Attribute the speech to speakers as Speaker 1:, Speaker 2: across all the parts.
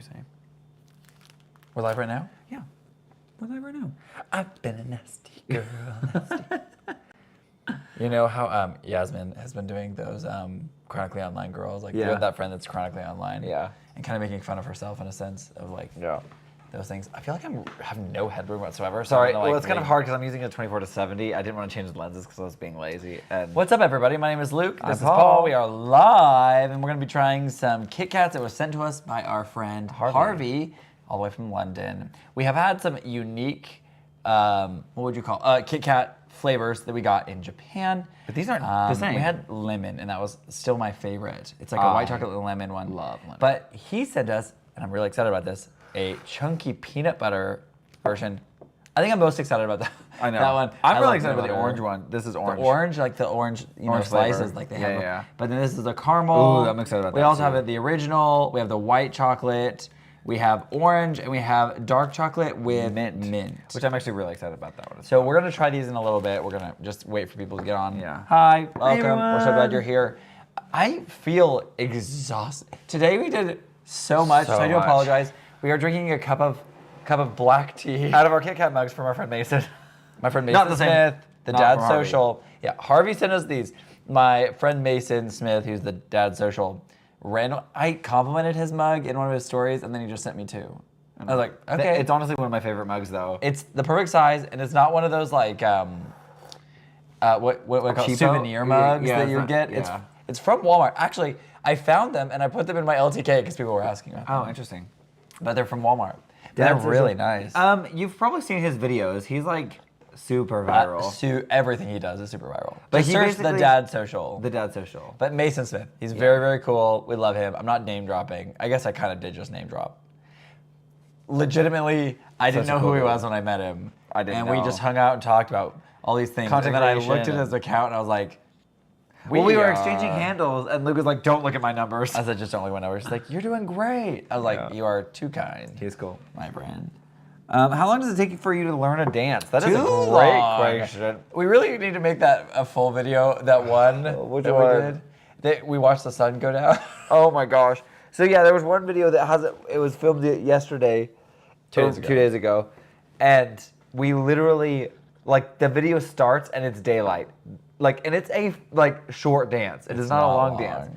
Speaker 1: you say.
Speaker 2: We're live right now?
Speaker 1: Yeah. We're live right now.
Speaker 2: I've been a nasty girl. Nasty. You know how Yasmin has been doing those chronically online girls? Like, you have that friend that's chronically online.
Speaker 1: Yeah.
Speaker 2: And kind of making fun of herself in a sense of, like, those things. I feel like I have no headroom whatsoever. So
Speaker 1: Sorry,
Speaker 2: well,
Speaker 1: it's kind of hard because I'm using a 24 to 70. I didn't want to change the lenses because I was being lazy. And
Speaker 2: What's up, everybody? My name is Luke. This is
Speaker 1: Paul.
Speaker 2: Paul. We are live, and we're going to be trying some KitKats that was sent to us by our friend Harvey, all the way from London. We have had some unique, what would you call, KitKat flavors that we got in Japan.
Speaker 1: But these aren't the same.
Speaker 2: We had lemon, and that was still my favorite. It's like a white chocolate lemon one.
Speaker 1: Love lemon.
Speaker 2: But he sent us, and I'm really excited about this, a chunky peanut butter version. I think I'm most excited about that.
Speaker 1: I know.
Speaker 2: That one.
Speaker 1: I'm really excited about the orange one. This is orange.
Speaker 2: The orange, like the orange,
Speaker 1: Orange
Speaker 2: slices,
Speaker 1: flavor.
Speaker 2: like they have.
Speaker 1: Yeah.
Speaker 2: But then this is the caramel.
Speaker 1: Ooh, I'm excited about
Speaker 2: we
Speaker 1: that,
Speaker 2: also
Speaker 1: too.
Speaker 2: have the original. We have the white chocolate. We have orange, and we have dark chocolate with mint.
Speaker 1: Which I'm actually really excited about that one.
Speaker 2: So we're gonna try these in a little bit. We're gonna just wait for people to get on.
Speaker 1: Yeah.
Speaker 2: Hi, welcome. We're so
Speaker 1: everyone.
Speaker 2: glad you're here. I feel exhausted. Today we did so much. So I do apologize. We are drinking a cup of black tea
Speaker 1: out of our KitKat mugs from our friend Mason.
Speaker 2: My friend Mason
Speaker 1: Not the same.
Speaker 2: Smith, the
Speaker 1: Not
Speaker 2: Dad
Speaker 1: from Harvey.
Speaker 2: Social. Yeah, Harvey sent us these. My friend Mason Smith, who's the Dad Social, I complimented his mug in one of his stories, and then he just sent me two. I was like, okay.
Speaker 1: It's honestly one of my favorite mugs, though.
Speaker 2: It's the perfect size, and it's not one of those like what call
Speaker 1: Cheapo?
Speaker 2: souvenir mugs
Speaker 1: Yeah,
Speaker 2: that
Speaker 1: it's
Speaker 2: you
Speaker 1: not-
Speaker 2: get.
Speaker 1: yeah.
Speaker 2: It's from Walmart. Actually, I found them and I put them in my LTK because people were asking about them.
Speaker 1: Oh, interesting.
Speaker 2: But they're from Walmart.
Speaker 1: Dad
Speaker 2: They're really
Speaker 1: Social.
Speaker 2: nice.
Speaker 1: You've probably seen his videos. He's like super viral.
Speaker 2: Everything he does is super viral.
Speaker 1: But
Speaker 2: Just
Speaker 1: he
Speaker 2: search the
Speaker 1: basically-
Speaker 2: Dad Social.
Speaker 1: The Dad Social.
Speaker 2: But Mason Smith, he's very, very cool. We love him. I'm not name dropping. I guess I kind of did just name drop. Legitimately, I didn't
Speaker 1: Such a
Speaker 2: know
Speaker 1: cool
Speaker 2: who he
Speaker 1: dude.
Speaker 2: was when I met him.
Speaker 1: I didn't
Speaker 2: And
Speaker 1: know.
Speaker 2: we just hung out and talked about all these things.
Speaker 1: Content
Speaker 2: and then I looked
Speaker 1: creation
Speaker 2: at his account and I was like,
Speaker 1: We were
Speaker 2: are-
Speaker 1: exchanging handles, and Luke was like, "Don't look at my numbers."
Speaker 2: I said, just don't look at my numbers. She's like, you're doing great. I was like,
Speaker 1: Yeah.
Speaker 2: you are too kind.
Speaker 1: He's cool.
Speaker 2: My friend.
Speaker 1: How long does it take for you to learn a dance? That is a
Speaker 2: Too
Speaker 1: great
Speaker 2: long.
Speaker 1: question.
Speaker 2: We really need to make that a full video, that one
Speaker 1: Which
Speaker 2: that
Speaker 1: one?
Speaker 2: we did. That we watched the sun go down.
Speaker 1: Oh my gosh. So yeah, there was one video that has it was filmed yesterday,
Speaker 2: 2 days ago.
Speaker 1: 2 days ago, and we literally like the video starts and it's daylight, and it's a short dance. It is not a long dance,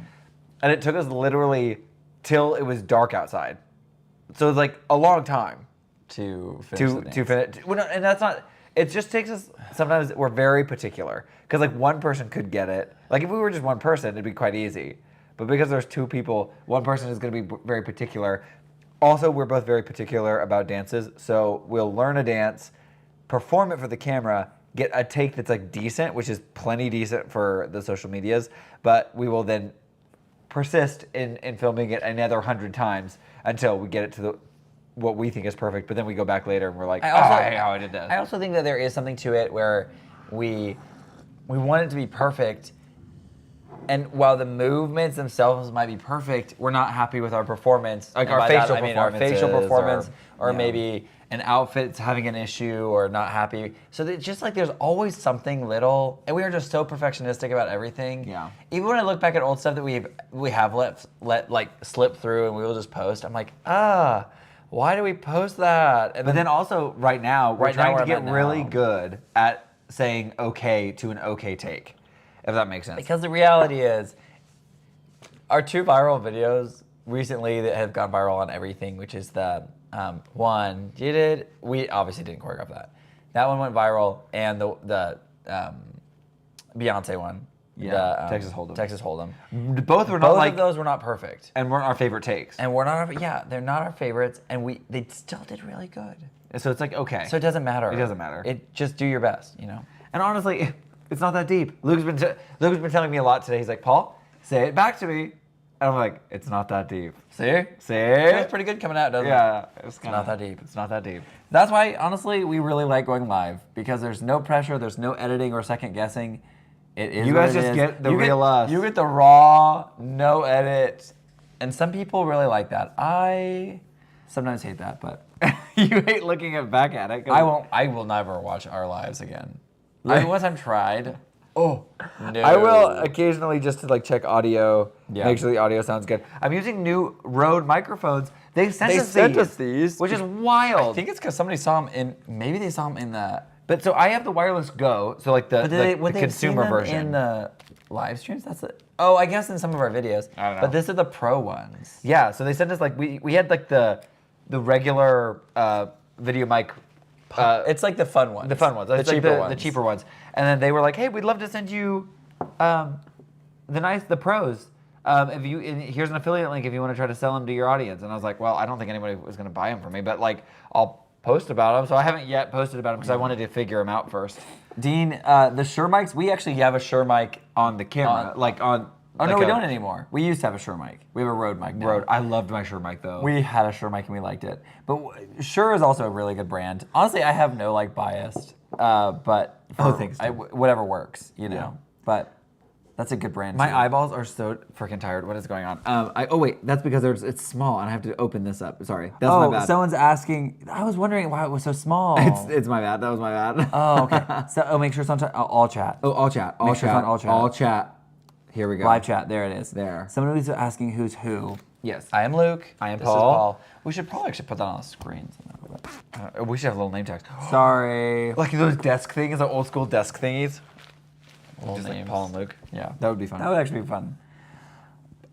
Speaker 1: and it took us literally till it was dark outside. So it's like a long time
Speaker 2: to finish the dance.
Speaker 1: finish. Well, no, and that's not. It just takes us. Sometimes we're very particular because like one person could get it. Like if we were just one person, it'd be quite easy. But because there's two people, one person is going to be very particular. Also, we're both very particular about dances, so we'll learn a dance, perform it for the camera, get a take that's like decent, which is plenty decent for the social medias, but we will then persist in filming it another 100 times until we get it to what we think is perfect. But then we go back later and we're like, hey, how I did that.
Speaker 2: I also think that there is something to it where we want it to be perfect, and while the movements themselves might be perfect, we're not happy with our performance.
Speaker 1: Like
Speaker 2: And
Speaker 1: our
Speaker 2: by that,
Speaker 1: facial
Speaker 2: I mean our facial
Speaker 1: performances
Speaker 2: performance, or
Speaker 1: yeah.
Speaker 2: maybe an outfit's having an issue or not happy. So it's just like there's always something little, and we are just so perfectionistic about everything.
Speaker 1: Yeah.
Speaker 2: Even when I look back at old stuff that we have let like slip through and we will just post, I'm like, why do we post that? And
Speaker 1: But then also, right now, we're
Speaker 2: Right now
Speaker 1: trying
Speaker 2: where
Speaker 1: to get
Speaker 2: I'm at
Speaker 1: really
Speaker 2: now.
Speaker 1: good at saying okay to an okay take, if that makes sense.
Speaker 2: Because the reality is, our two viral videos recently that have gone viral on everything, which is the one, we obviously didn't choreograph that. That one went viral, and the Beyonce one.
Speaker 1: Yeah,
Speaker 2: the,
Speaker 1: Texas Hold'em. Both were
Speaker 2: Both
Speaker 1: not
Speaker 2: of those were not perfect.
Speaker 1: and weren't our favorite takes.
Speaker 2: And we're not, they're not our favorites, and they still did really good.
Speaker 1: So it's like, okay.
Speaker 2: So it doesn't matter.
Speaker 1: It doesn't matter.
Speaker 2: Just do your best,
Speaker 1: And honestly, it's not that deep. Luke's been telling me a lot today. He's like, Paul, say it back to me. And I'm like, it's not that deep.
Speaker 2: See?
Speaker 1: Say
Speaker 2: It's pretty good coming out, doesn't it?
Speaker 1: Yeah.
Speaker 2: It's not that deep.
Speaker 1: It's not that deep.
Speaker 2: That's why, honestly, we really like going live, because there's no pressure, there's no editing or second guessing. It is
Speaker 1: You
Speaker 2: what
Speaker 1: guys
Speaker 2: it
Speaker 1: just
Speaker 2: is.
Speaker 1: get the
Speaker 2: You
Speaker 1: real us.
Speaker 2: You get the raw, no edit, and some people really like that. I sometimes hate that, but
Speaker 1: You hate looking back at it.
Speaker 2: I will never watch our lives again. Once I've tried, Oh, no.
Speaker 1: I will occasionally just to like check audio,
Speaker 2: Yeah.
Speaker 1: make sure the audio sounds good. I'm using new Rode microphones. They sent us these, which is wild.
Speaker 2: I think it's because somebody saw them in. Maybe they saw them in the.
Speaker 1: But so I have the wireless Go, so like the consumer version.
Speaker 2: In the live streams. That's it. Oh, I guess in some of our videos.
Speaker 1: I don't know.
Speaker 2: But this are the pro ones.
Speaker 1: Yeah, so they sent us like we had like the regular video mic.
Speaker 2: It's like the fun ones.
Speaker 1: The fun ones.
Speaker 2: The
Speaker 1: It's like
Speaker 2: cheaper ones.
Speaker 1: The cheaper ones. And then they were like, "Hey, we'd love to send you the pros. Here's an affiliate link if you want to try to sell them to your audience." And I was like, "Well, I don't think anybody was going to buy them from me, but like I'll post about them." So I haven't yet posted about them because I wanted to figure them out first.
Speaker 2: Dean, the Shure mics. We actually have a Shure mic
Speaker 1: On the camera,
Speaker 2: Oh
Speaker 1: like
Speaker 2: no, we don't anymore. We used to have a Shure mic. We have a Rode mic now.
Speaker 1: Rode. I loved my Shure mic though.
Speaker 2: We had a Shure mic and we liked it. But Shure is also a really good brand. Honestly, I have no like bias, but
Speaker 1: thanks.
Speaker 2: whatever works, you know.
Speaker 1: Yeah.
Speaker 2: But that's a good brand.
Speaker 1: My
Speaker 2: too.
Speaker 1: eyeballs are so freaking tired. What is going on? Oh wait, that's because it's small and I have to open this up. Sorry, that's my bad.
Speaker 2: Someone's asking. I was wondering why it was so small.
Speaker 1: It's my bad. That was my bad.
Speaker 2: Oh, okay. So make sure it's on all chat.
Speaker 1: Oh, all chat. All
Speaker 2: Make sure it's
Speaker 1: chat.
Speaker 2: on all chat.
Speaker 1: All chat. Here we go.
Speaker 2: Live chat. There it is.
Speaker 1: There.
Speaker 2: Someone was asking who's who.
Speaker 1: Yes.
Speaker 2: I am Luke.
Speaker 1: I am
Speaker 2: This
Speaker 1: Paul.
Speaker 2: Is Paul. We should probably actually put that on the screen.
Speaker 1: We should have little name tags.
Speaker 2: Sorry.
Speaker 1: Like those desk things, the old school desk thingies.
Speaker 2: Little
Speaker 1: Just like
Speaker 2: names.
Speaker 1: Paul and Luke.
Speaker 2: Yeah.
Speaker 1: That would be fun.
Speaker 2: That would actually be fun.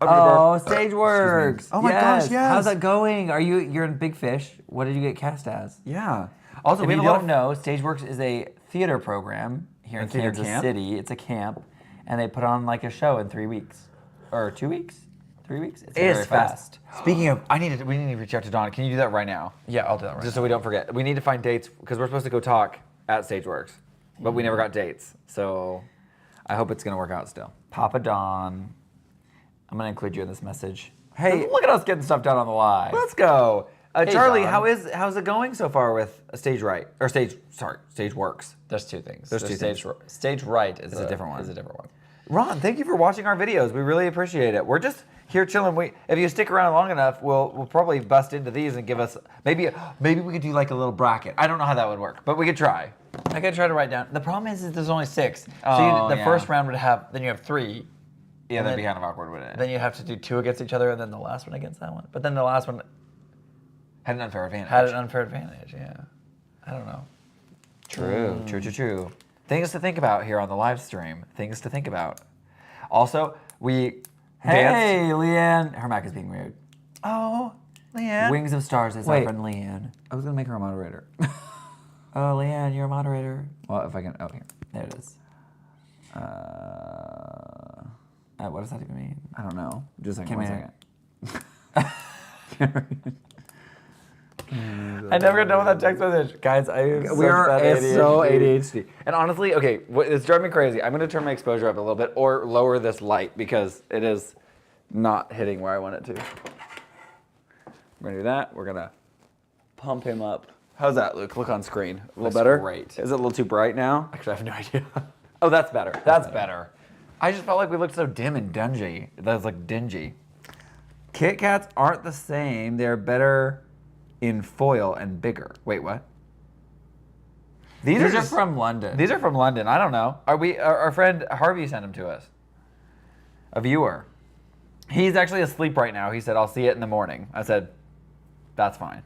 Speaker 1: Oh,
Speaker 2: Stageworks.
Speaker 1: Oh my gosh, yes.
Speaker 2: How's that going? You're in Big Fish. What did you get cast as?
Speaker 1: Yeah. Also,
Speaker 2: If
Speaker 1: we
Speaker 2: you
Speaker 1: have a lot
Speaker 2: don't know, Stageworks is a theater program here in
Speaker 1: A theater
Speaker 2: Kansas
Speaker 1: camp?
Speaker 2: City. It's a camp, and they put on like a show in 3 weeks, or 2 weeks, 3 weeks. It's very fast.
Speaker 1: Speaking of, we need to reach out to Dawn. Can you do that right now?
Speaker 2: Yeah, I'll do that right.
Speaker 1: Just so we don't forget. We need to find dates because we're supposed to go talk at Stageworks, but we never got dates. So I hope it's gonna work out still.
Speaker 2: Papa Don. I'm gonna include you in this message. Hey, look at us getting stuff done on the live.
Speaker 1: Let's go. Charlie,
Speaker 2: Dawn.
Speaker 1: how's it going so far with Stageworks?
Speaker 2: There's two things.
Speaker 1: There's two
Speaker 2: stage,
Speaker 1: things.
Speaker 2: Stage right is
Speaker 1: a different one.
Speaker 2: Is a different one.
Speaker 1: Ron, thank you for watching our videos. We really appreciate it. We're just here chilling. If you stick around long enough, we'll probably bust into these and give us maybe we could do like a little bracket. I don't know how that would work, but we could try.
Speaker 2: I could try to write down. The problem is there's only 6.
Speaker 1: Oh,
Speaker 2: So the
Speaker 1: yeah.
Speaker 2: first round would have. Then you have 3.
Speaker 1: Yeah,
Speaker 2: And
Speaker 1: that'd be
Speaker 2: then-
Speaker 1: kind of awkward, wouldn't it?
Speaker 2: Then you have to do 2 against each other, and then the last one against that one. But then the last one
Speaker 1: Had an unfair advantage.
Speaker 2: had an unfair advantage. Yeah, I don't know.
Speaker 1: True. Things to think about here on the live stream. Things to think about. Also, we danced.
Speaker 2: Hey, Leanne. Her mic is being weird.
Speaker 1: Oh, Leanne.
Speaker 2: Wings of Stars is our friend Leanne.
Speaker 1: I was gonna make her a moderator.
Speaker 2: Oh, Leanne, you're a moderator.
Speaker 1: Well, if I can. Oh, here.
Speaker 2: There it is. What does that even mean?
Speaker 1: I don't know. Just like
Speaker 2: Come
Speaker 1: one
Speaker 2: here.
Speaker 1: second.
Speaker 2: I never know that text message, guys.
Speaker 1: It's so ADHD. And honestly, okay, it's driving me crazy. I'm gonna turn my exposure up a little bit or lower this light because it is not hitting where I want it to. We're gonna do that. We're gonna pump him up. How's that, Luke? Look on screen. A little
Speaker 2: Looks
Speaker 1: better?
Speaker 2: great.
Speaker 1: Is it a little too bright now?
Speaker 2: Actually, I have no idea.
Speaker 1: Oh, that's better. That's better. I just felt like we looked so dim and dingy. That was like dingy. KitKats aren't the same. They're better in foil and bigger. Wait, what?
Speaker 2: These are
Speaker 1: just
Speaker 2: from London.
Speaker 1: These are from London. I don't know. Our friend Harvey sent them to us. A viewer. He's actually asleep right now. He said, "I'll see it in the morning." I said, "That's fine."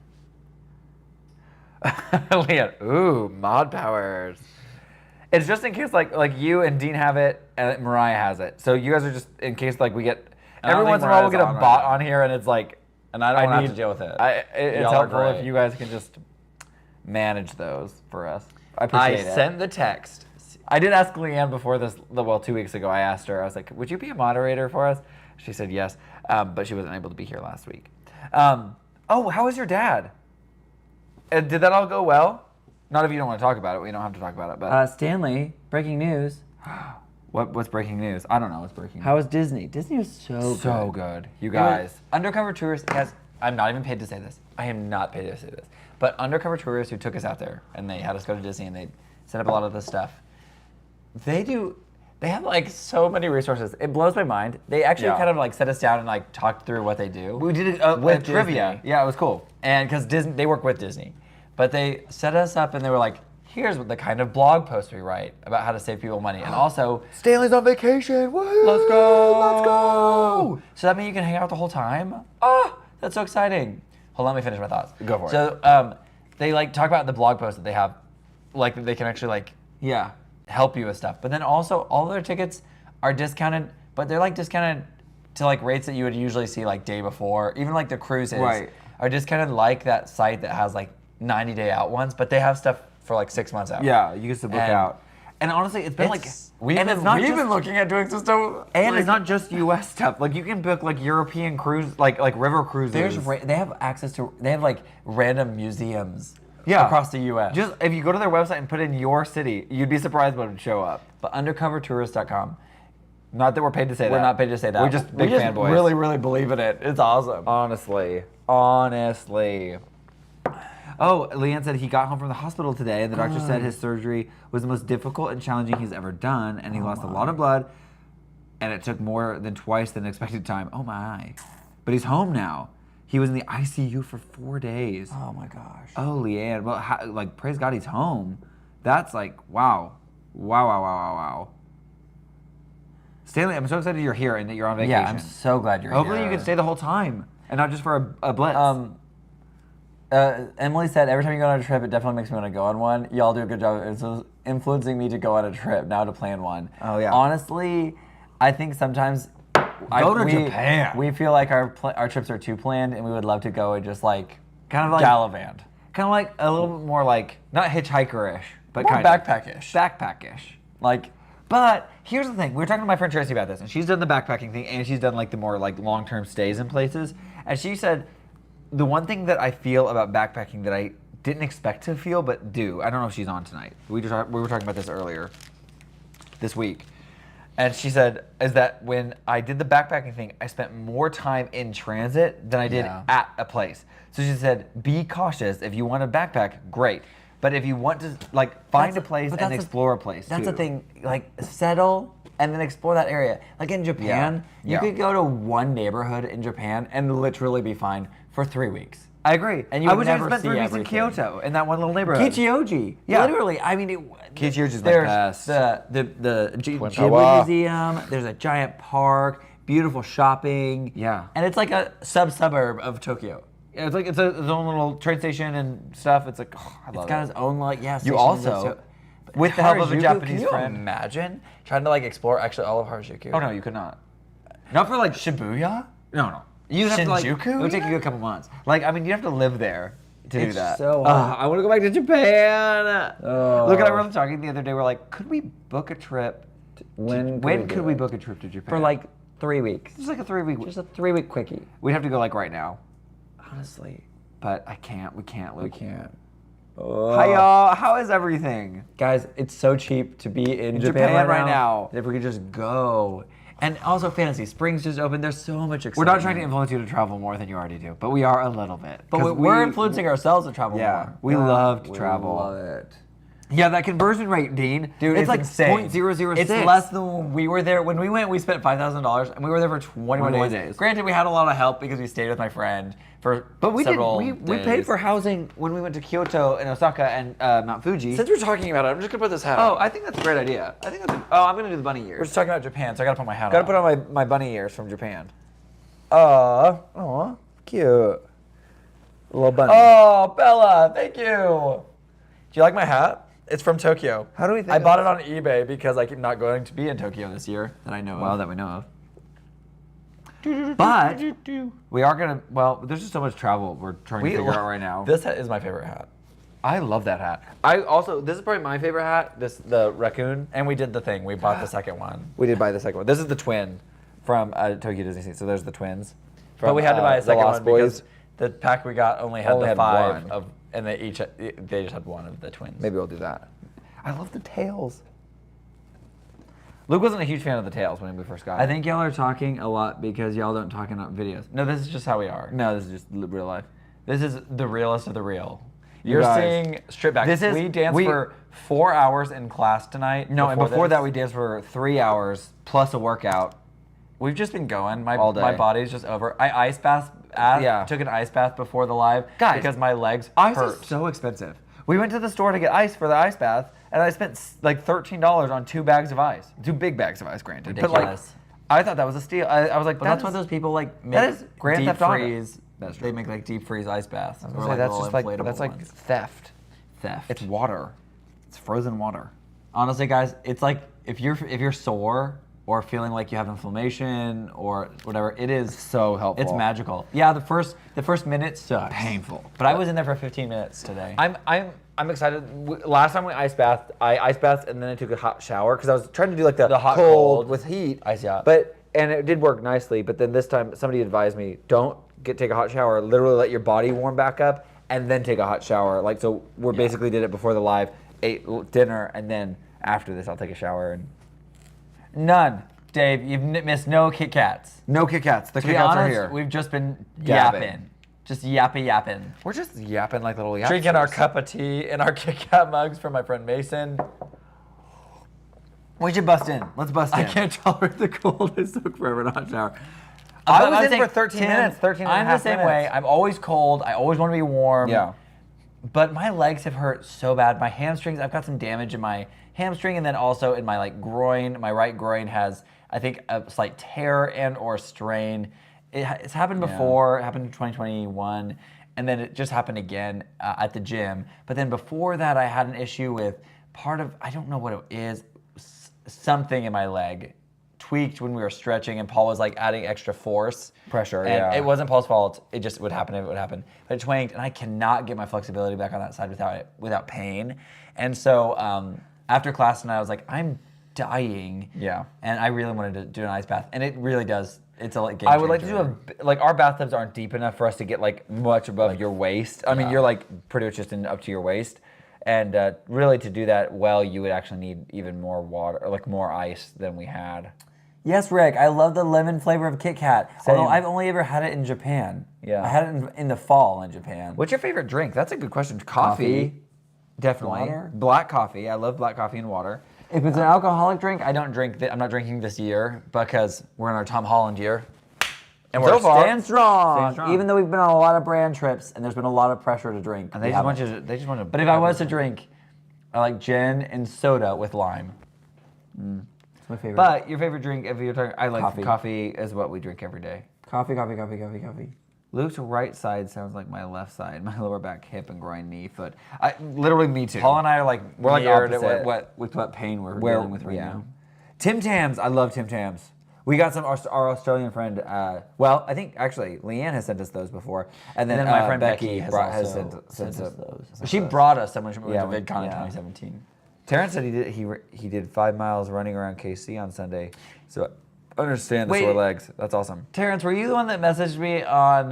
Speaker 1: Leah, ooh, mod powers. It's just in case like you and Dean have it and Mariah has it. So you guys are just in case like we get
Speaker 2: I don't
Speaker 1: every
Speaker 2: think
Speaker 1: once in a while we'll get a
Speaker 2: Mariah's on
Speaker 1: bot
Speaker 2: right now.
Speaker 1: on here and it's like
Speaker 2: and I don't want to have
Speaker 1: need-
Speaker 2: to deal with it.
Speaker 1: It's
Speaker 2: Y'all are
Speaker 1: helpful if
Speaker 2: great.
Speaker 1: you guys can just manage those for us. I
Speaker 2: I
Speaker 1: appreciate it.
Speaker 2: sent the text.
Speaker 1: I did ask Leanne before this, 2 weeks ago. I asked her, I was like, would you be a moderator for us? She said yes, but she wasn't able to be here last week. Oh, how was your dad? Did that all go well? Not if you don't want to talk about it. We don't have to talk about it. But
Speaker 2: Stanley, breaking news.
Speaker 1: what's breaking news? I don't know what's breaking news.
Speaker 2: How was Disney? Disney was so
Speaker 1: So
Speaker 2: good.
Speaker 1: good. You guys.
Speaker 2: Undercover tourists, guys, I'm not even paid to say this. I am not paid to say this. But undercover tourists who took us out there and they had us go to Disney and they set up a lot of this stuff. They have like so many resources. It blows my mind. They actually
Speaker 1: Yeah.
Speaker 2: kind of like set us down and like talked through what they do.
Speaker 1: We did it with trivia.
Speaker 2: Disney.
Speaker 1: Yeah, it was cool.
Speaker 2: And because Disney, they work with Disney. But they set us up and they were like, here's what the kind of blog post we write about how to save people money. And also,
Speaker 1: Stanley's on vacation. Woo!
Speaker 2: let's go.
Speaker 1: Let's go.
Speaker 2: So that means you can hang out the whole time? Oh, that's so exciting. Hold on, let me finish my thoughts.
Speaker 1: Go for it.
Speaker 2: So they like talk about the blog post that they have, like that they can actually like
Speaker 1: Yeah.
Speaker 2: help you with stuff. But then also all their tickets are discounted, but they're like discounted to like rates that you would usually see like day before. Even like the cruises are discounted like that site that has like 90-day out ones, but they have stuff for like 6 months out.
Speaker 1: Yeah, you get to book out. And honestly, it's been
Speaker 2: we've been looking at doing some stuff.
Speaker 1: And it's not just U.S. stuff. Like you can book like European cruise, like river cruises.
Speaker 2: They have access to. They have like random museums.
Speaker 1: Yeah.
Speaker 2: Across the U.S.
Speaker 1: Just if you go to their website and put in your city, you'd be surprised what would show up.
Speaker 2: But undercovertourist.com.
Speaker 1: Not that we're paid to say that.
Speaker 2: We're not paid to say that.
Speaker 1: We're just big fanboys.
Speaker 2: Really, really believe in it. It's awesome.
Speaker 1: Honestly. Oh, Leanne said he got home from the hospital today, and the doctor said his surgery was the most difficult and challenging he's ever done, and he lost a lot of blood, and it took more than twice the expected time. Oh my. But he's home now. He was in the ICU for 4 days.
Speaker 2: Oh my gosh.
Speaker 1: Oh, Leanne. Well, like, praise God he's home. That's like, wow. Wow. Stanley, I'm so excited you're here and that you're on vacation.
Speaker 2: Yeah, I'm so glad you're here.
Speaker 1: Hopefully you can stay the whole time and not just for a blitz.
Speaker 2: Emily said, every time you go on a trip, it definitely makes me want to go on one. Y'all do a good job of influencing me to go on a trip, now to plan one.
Speaker 1: Oh, yeah.
Speaker 2: Honestly, I think sometimes...
Speaker 1: Go to Japan.
Speaker 2: We feel like our trips are too planned, and we would love to go and just like...
Speaker 1: Kind of like...
Speaker 2: Gallivant.
Speaker 1: Kind of like a little bit more like, not hitchhiker-ish, but
Speaker 2: More
Speaker 1: kind
Speaker 2: backpack-ish.
Speaker 1: Backpack-ish. Like... But here's the thing. We were talking to my friend Tracy about this, and she's done the backpacking thing, and she's done like the more like long-term stays in places. And she said, the one thing that I feel about backpacking that I didn't expect to feel, but do. I don't know if she's on tonight. We were talking about this earlier this week. And she said, is that when I did the backpacking thing, I spent more time in transit than I did at a place. So she said, be cautious. If you want to backpack, great. But if you want to like find a place and explore a place,
Speaker 2: that's the thing. Like settle and then explore that area. Like in Japan, you could go to one neighborhood in Japan and literally be fine for 3 weeks.
Speaker 1: I agree.
Speaker 2: And you
Speaker 1: I
Speaker 2: would
Speaker 1: would
Speaker 2: never
Speaker 1: spent
Speaker 2: see
Speaker 1: 3 weeks in
Speaker 2: everything.
Speaker 1: Kyoto in that one little neighborhood.
Speaker 2: Kichioji.
Speaker 1: Yeah.
Speaker 2: Literally. I mean,
Speaker 1: Kichioji's
Speaker 2: there's
Speaker 1: best.
Speaker 2: the
Speaker 1: Twin
Speaker 2: Ghibli
Speaker 1: Tower.
Speaker 2: Museum. There's a giant park. Beautiful shopping.
Speaker 1: Yeah.
Speaker 2: And it's like a suburb of Tokyo.
Speaker 1: Yeah, it's like it's its own little train station and stuff. It's like, oh, I love
Speaker 2: It's got
Speaker 1: it.
Speaker 2: its own like
Speaker 1: You also, with the help of a Japanese friend.
Speaker 2: Can you imagine trying to like explore actually all of Harajuku?
Speaker 1: Oh no, you could not. Not for like
Speaker 2: Shibuya?
Speaker 1: No. You'd have to like.
Speaker 2: Shinjuku
Speaker 1: It would take
Speaker 2: even?
Speaker 1: you a couple months. Like I mean, you have to live there to do
Speaker 2: It's
Speaker 1: that.
Speaker 2: so hard.
Speaker 1: I want to go back to Japan.
Speaker 2: Oh.
Speaker 1: Look, and I were talking the other day. We're like, could we book a trip?
Speaker 2: When
Speaker 1: Could we book a trip to Japan?
Speaker 2: For like 3 weeks.
Speaker 1: just like a 3 week.
Speaker 2: Just a 3-week quickie.
Speaker 1: We'd have to go like right now,
Speaker 2: Honestly,
Speaker 1: but I can't. We can't. Luke.
Speaker 2: we can't.
Speaker 1: Hi y'all. How is everything?
Speaker 2: Guys, it's so cheap to be in
Speaker 1: Japan right now.
Speaker 2: If we could just go. And also Fantasy Springs just opened. There's so much
Speaker 1: We're
Speaker 2: excitement.
Speaker 1: not trying to influence you to travel more than you already do, but we are a little bit.
Speaker 2: But
Speaker 1: 'Cause
Speaker 2: we're influencing ourselves to travel
Speaker 1: Yeah,
Speaker 2: more.
Speaker 1: we love to travel.
Speaker 2: We love it.
Speaker 1: Yeah, that conversion rate, Dean.
Speaker 2: Dude,
Speaker 1: it's like
Speaker 2: insane.
Speaker 1: 0.006.
Speaker 2: It's less than when we were there. When we went, we spent $5,000, and we were there for 21
Speaker 1: 21
Speaker 2: days.
Speaker 1: days.
Speaker 2: Granted, we had a lot of help because we stayed with my friend for
Speaker 1: But we
Speaker 2: several
Speaker 1: we
Speaker 2: days.
Speaker 1: paid for housing when we went to Kyoto and Osaka and Mount Fuji.
Speaker 2: Since we're talking about it, I'm just gonna put this hat
Speaker 1: Oh,
Speaker 2: on.
Speaker 1: I think that's a great idea. I think that's. I'm gonna do the bunny
Speaker 2: We're
Speaker 1: ears.
Speaker 2: just talking about Japan, so I gotta put my hat
Speaker 1: Gotta
Speaker 2: on.
Speaker 1: put on my bunny ears from Japan.
Speaker 2: Aw, cute.
Speaker 1: Little bunny.
Speaker 2: Oh, Bella, thank you. Do you like my hat? It's from Tokyo.
Speaker 1: How do we think
Speaker 2: I
Speaker 1: of
Speaker 2: bought
Speaker 1: this?
Speaker 2: it on eBay because I'm not going to be in Tokyo this year that I know
Speaker 1: Well,
Speaker 2: of.
Speaker 1: that we know of. But we are gonna. Well, there's just so much travel we're trying to figure out right now.
Speaker 2: This hat is my favorite hat.
Speaker 1: I love that hat. I also. This is probably my favorite hat. The raccoon.
Speaker 2: And we did the thing. We bought the second one.
Speaker 1: We did buy the second one. This is the twin from Tokyo Disney Sea. So there's the twins.
Speaker 2: But we had to buy a
Speaker 1: the
Speaker 2: second
Speaker 1: Lost
Speaker 2: one
Speaker 1: Boys.
Speaker 2: because the pack we got only had
Speaker 1: Only
Speaker 2: the
Speaker 1: had
Speaker 2: 5
Speaker 1: one.
Speaker 2: of, and they just had one of the twins.
Speaker 1: Maybe we'll do that. I love the tails. Luke wasn't a huge fan of the tails when we first got it.
Speaker 2: I think y'all are talking a lot because y'all don't talk enough videos. No, this is just how we are.
Speaker 1: No, this is just real life.
Speaker 2: This is the realest of the real.
Speaker 1: You
Speaker 2: You're
Speaker 1: guys,
Speaker 2: seeing strip back.
Speaker 1: we
Speaker 2: danced for 4 hours in class tonight.
Speaker 1: No, and before that
Speaker 2: this.
Speaker 1: we danced for 3 hours plus a workout.
Speaker 2: We've just been going.
Speaker 1: All day.
Speaker 2: My body's just over. I ice bath. Took an ice bath before the live
Speaker 1: Guys,
Speaker 2: because my legs
Speaker 1: Ice
Speaker 2: hurt.
Speaker 1: is so expensive. We went to the store to get ice for the ice bath, and I spent like $13 on 2 bags of ice. 2 big bags of ice, granted. But
Speaker 2: Ridiculous.
Speaker 1: like, I thought that was a steal. I was like,
Speaker 2: But that's why those people like make
Speaker 1: that is Grand
Speaker 2: deep
Speaker 1: Theft Auto.
Speaker 2: freeze.
Speaker 1: That's
Speaker 2: They
Speaker 1: true.
Speaker 2: make like deep freeze ice baths.
Speaker 1: I was
Speaker 2: Or,
Speaker 1: gonna say,
Speaker 2: like,
Speaker 1: that's
Speaker 2: little
Speaker 1: just like
Speaker 2: inflatable
Speaker 1: that's like
Speaker 2: ones.
Speaker 1: theft.
Speaker 2: Theft.
Speaker 1: It's water. It's frozen water.
Speaker 2: Honestly, guys, it's like if you're sore or feeling like you have inflammation or whatever, it is
Speaker 1: So helpful.
Speaker 2: It's magical. Yeah, the first minute sucks.
Speaker 1: Painful.
Speaker 2: But I was in there for 15 minutes today.
Speaker 1: I'm excited. Last time we ice bathed, I ice bathed and then I took a hot shower because I was trying to do like the
Speaker 2: hot
Speaker 1: cold
Speaker 2: cold
Speaker 1: with heat.
Speaker 2: ice yacht.
Speaker 1: And it did work nicely. But then this time somebody advised me, don't take a hot shower. Literally let your body warm back up and then take a hot shower. Like so, we basically did it before the live, ate dinner, and then after this I'll take a shower and.
Speaker 2: None. Dave, you've missed no KitKats.
Speaker 1: No KitKats. The
Speaker 2: To be
Speaker 1: KitKats are
Speaker 2: honest,
Speaker 1: here.
Speaker 2: we've just been
Speaker 1: Yapping.
Speaker 2: yapping. Just yapping.
Speaker 1: We're just yapping like little yappers.
Speaker 2: Drinking our cup of tea in our KitKat mugs from my friend Mason.
Speaker 1: We should bust in. Let's bust in.
Speaker 2: I can't tolerate the cold. It took forever in a hot shower.
Speaker 1: I
Speaker 2: But
Speaker 1: was
Speaker 2: I'm
Speaker 1: in
Speaker 2: saying,
Speaker 1: for 13
Speaker 2: Tim,
Speaker 1: minutes, 13 and a
Speaker 2: I'm the
Speaker 1: half
Speaker 2: same
Speaker 1: minutes.
Speaker 2: way. I'm always cold. I always want to be warm.
Speaker 1: Yeah.
Speaker 2: But my legs have hurt so bad. My hamstrings, I've got some damage in my hamstring and then also in my like groin. My right groin has, I think, a slight tear and or strain. It's happened before. It happened in 2021. And then it just happened again at the gym. But then before that, I had an issue with part of, I don't know what it is, something in my leg tweaked when we were stretching and Paul was like adding extra force.
Speaker 1: Pressure,
Speaker 2: And
Speaker 1: yeah.
Speaker 2: it wasn't Paul's fault. It just would happen if it would happen. But it twanked and I cannot get my flexibility back on that side without pain. And so after class tonight, I was like, I'm dying.
Speaker 1: Yeah.
Speaker 2: And I really wanted to do an ice bath. And it really does. It's a game
Speaker 1: I would like to
Speaker 2: changer.
Speaker 1: do like our bathtubs aren't deep enough for us to get like much above your waist. I mean,
Speaker 2: Yeah.
Speaker 1: you're like pretty much just up to your waist. And really to do that well, you would actually need even more water, or like more ice than we had.
Speaker 2: Yes, Rick, I love the lemon flavor of KitKat.
Speaker 1: Same.
Speaker 2: Although I've only ever had it in Japan.
Speaker 1: Yeah.
Speaker 2: I had it in the fall in Japan.
Speaker 1: What's your favorite drink? That's a good question. Coffee. Definitely.
Speaker 2: Water?
Speaker 1: Black coffee. I love black coffee and water.
Speaker 2: If it's an alcoholic drink, I don't drink. I'm not drinking this year because we're in our Tom Holland year, and
Speaker 1: So
Speaker 2: we're
Speaker 1: far,
Speaker 2: staying strong,
Speaker 1: staying strong.
Speaker 2: Even though we've been on a lot of brand trips and there's been a lot of pressure to drink.
Speaker 1: And
Speaker 2: we
Speaker 1: they just want
Speaker 2: haven't.
Speaker 1: you to, they just want to.
Speaker 2: But if I was to drink, I like gin and soda with lime. It's my favorite.
Speaker 1: But your favorite drink, if you're talking, I like
Speaker 2: Coffee.
Speaker 1: coffee is what we drink every day.
Speaker 2: coffee.
Speaker 1: Luke's right side sounds like my left side, my lower back, hip, and groin, knee, foot. Literally me too.
Speaker 2: Paul and I are like
Speaker 1: We're like
Speaker 2: mirrored at
Speaker 1: opposite.
Speaker 2: what pain we're dealing with right now.
Speaker 1: Tim Tams, I love Tim Tams. We got some, our Australian friend, well, I think actually Leanne has sent us those before. And then,
Speaker 2: my friend
Speaker 1: Becky
Speaker 2: has
Speaker 1: brought, has
Speaker 2: also
Speaker 1: sent
Speaker 2: us
Speaker 1: us
Speaker 2: those. She brought us some when we went
Speaker 1: Yeah,
Speaker 2: to
Speaker 1: we-
Speaker 2: VidCon in
Speaker 1: yeah.
Speaker 2: 2017.
Speaker 1: Terrence said he did 5 miles running around KC on Sunday. So I understand the
Speaker 2: Wait.
Speaker 1: sore legs. That's awesome.
Speaker 2: Terrence, were you the one that messaged me on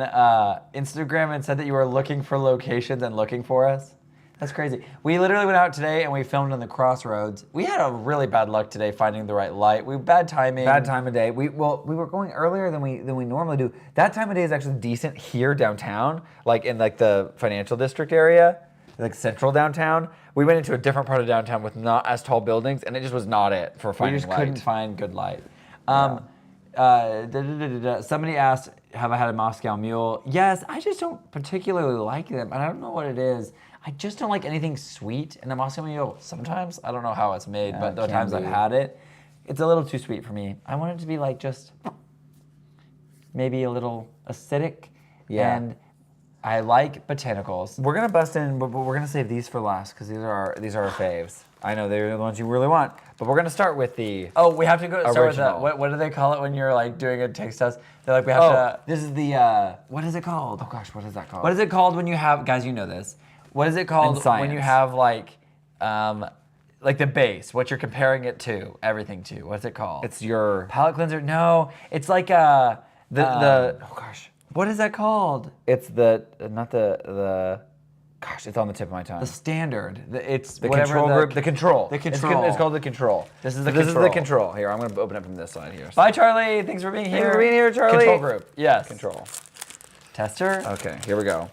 Speaker 2: Instagram and said that you were looking for locations and looking for us? That's crazy. We literally went out today and we filmed on the crossroads. We had a really bad luck today finding the right light. Bad timing.
Speaker 1: Bad time of day. We were going earlier than we normally do. That time of day is actually decent here downtown, like in like the financial district area, like central downtown. We went into a different part of downtown with not as tall buildings, and it just was not it for
Speaker 2: We
Speaker 1: finding
Speaker 2: just
Speaker 1: light.
Speaker 2: couldn't find good light. Somebody asked, have I had a Moscow Mule? Yes, I just don't particularly like them, and I don't know what it is. I just don't like anything sweet, and the Moscow Mule, sometimes, I don't know how it's made, but
Speaker 1: it
Speaker 2: the
Speaker 1: can
Speaker 2: times I've
Speaker 1: be.
Speaker 2: had it, it's a little too sweet for me. I want it to be like just maybe a little acidic,
Speaker 1: Yeah.
Speaker 2: and I like botanicals.
Speaker 1: We're gonna bust in, but we're gonna save these for last because these are our faves. I know they're the ones you really want, but we're gonna start with the.
Speaker 2: Oh, we have to go start with the,
Speaker 1: Original.
Speaker 2: what do they call it when you're like doing a taste test? They're like, we have to,
Speaker 1: this is the.
Speaker 2: what is it called?
Speaker 1: Oh gosh, what is that called?
Speaker 2: What is it called when you have, guys, you know this. What is it called
Speaker 1: In
Speaker 2: when you
Speaker 1: science.
Speaker 2: have like the base, what you're comparing it to, everything to? What's it called?
Speaker 1: It's your
Speaker 2: palate cleanser? No, it's like
Speaker 1: the oh gosh,
Speaker 2: what is that called?
Speaker 1: it's the not the. Gosh, it's on the tip of my tongue.
Speaker 2: The standard. It's
Speaker 1: The
Speaker 2: whatever
Speaker 1: control group. The control.
Speaker 2: The
Speaker 1: It's
Speaker 2: control.
Speaker 1: It's called the control.
Speaker 2: This is the
Speaker 1: This is the
Speaker 2: control.
Speaker 1: control. Here, I'm gonna open it from this side here.
Speaker 2: Bye, Charlie. Thanks for being here.
Speaker 1: Thanks for being here, Charlie.
Speaker 2: Control group. Yes.
Speaker 1: Control.
Speaker 2: Tester.
Speaker 1: Okay, here we go.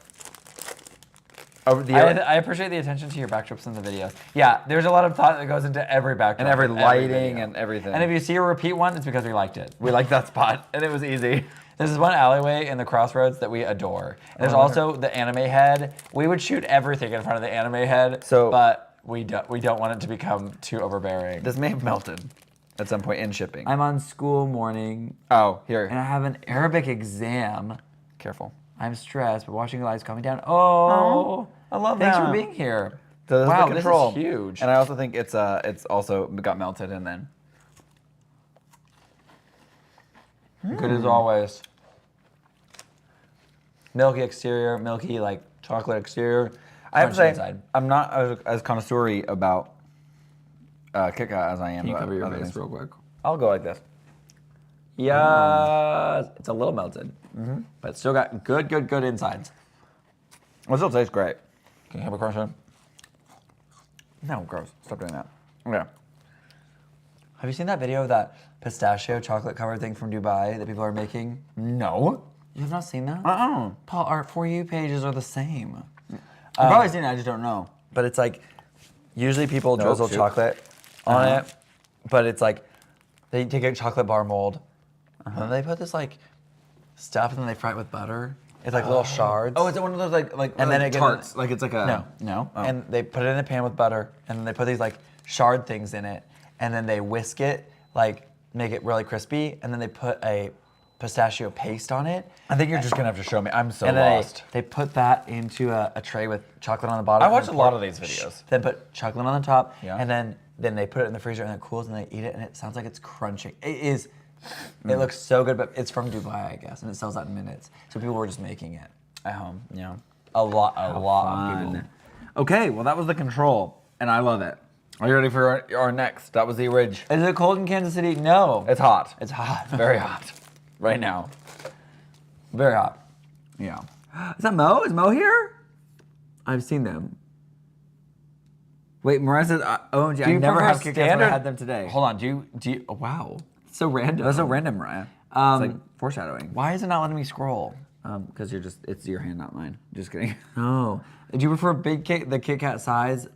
Speaker 1: Over the
Speaker 2: I appreciate the attention to your backdrops in the videos. Yeah, there's a lot of thought that goes into every backdrop.
Speaker 1: and every lighting
Speaker 2: video.
Speaker 1: and everything.
Speaker 2: And if you see a repeat one, it's because we liked it.
Speaker 1: we like that spot, and it was easy.
Speaker 2: There's this one alleyway in the Crossroads that we adore. And there's also the anime head. We would shoot everything in front of the anime head, but we don't want it to become too overbearing.
Speaker 1: This may have melted at some point in shipping.
Speaker 2: I'm on school morning.
Speaker 1: Oh, here.
Speaker 2: And I have an Arabic exam.
Speaker 1: Careful.
Speaker 2: I'm stressed, but watching the lights coming down. Oh,
Speaker 1: I love
Speaker 2: thanks
Speaker 1: that.
Speaker 2: for being here.
Speaker 1: So this
Speaker 2: Wow,
Speaker 1: is the control.
Speaker 2: this is huge.
Speaker 1: And I also think it's also got melted and then.
Speaker 2: Good as always. Milky exterior, milky like chocolate exterior.
Speaker 1: I have to say,
Speaker 2: inside.
Speaker 1: I'm not as connoisseur about KitKat as I am.
Speaker 2: Can you
Speaker 1: about
Speaker 2: cover your
Speaker 1: other
Speaker 2: face
Speaker 1: things.
Speaker 2: real quick?
Speaker 1: I'll go like this.
Speaker 2: Yes, it's a little melted, but it's still got good insides.
Speaker 1: It still tastes great.
Speaker 2: Can you have a crunch on?
Speaker 1: No, gross. Stop doing that. Yeah.
Speaker 2: Have you seen that video of that pistachio chocolate covered thing from Dubai that people are making?
Speaker 1: No.
Speaker 2: You have not seen that?
Speaker 1: Uh-uh.
Speaker 2: Paul, our For You pages are the same.
Speaker 1: I've probably seen it, I just don't know.
Speaker 2: But it's like, usually people
Speaker 1: No,
Speaker 2: drizzle
Speaker 1: shoot.
Speaker 2: chocolate on it, but it's like, they take a chocolate bar mold, and then they put this like stuff, and then they fry it with butter. It's like little shards.
Speaker 1: Oh, is it one of those like
Speaker 2: And then it gets-
Speaker 1: tarts? Like it's like a
Speaker 2: No.
Speaker 1: Oh.
Speaker 2: And they put it in a pan with butter, and then they put these like shard things in it, and then they whisk it, like make it really crispy, and then they put a pistachio paste on it.
Speaker 1: I think you're just gonna have to show me. I'm so
Speaker 2: And then
Speaker 1: lost.
Speaker 2: they put that into a tray with chocolate on the bottom.
Speaker 1: I
Speaker 2: and
Speaker 1: watch
Speaker 2: then
Speaker 1: a lot
Speaker 2: pour-
Speaker 1: of these videos.
Speaker 2: Then put chocolate on the top,
Speaker 1: Yeah.
Speaker 2: and then they put it in the freezer, and it cools, and they eat it, and it sounds like it's crunching. It is. It looks so good, but it's from Dubai, I guess, and it sells out in minutes. So people were just making it at home.
Speaker 1: Yeah.
Speaker 2: A lot of people.
Speaker 1: Okay, well that was the control, and I love it. Are you ready for our next? That was the Ridge.
Speaker 2: Is it cold in Kansas City? No.
Speaker 1: It's hot.
Speaker 2: It's hot.
Speaker 1: Very hot. Right now.
Speaker 2: Very hot.
Speaker 1: Yeah. Is that Mo? Is Mo here?
Speaker 2: I've seen them.
Speaker 1: Wait, Mariah says, OMG, I never have KitKats, but I had them today.
Speaker 2: Hold on. Do you? Oh, wow. So random.
Speaker 1: That's so random, Mariah. It's like foreshadowing.
Speaker 2: Why is it not letting me scroll?
Speaker 1: Because it's your hand, not mine. Just kidding.
Speaker 2: Oh. Do you prefer the KitKat size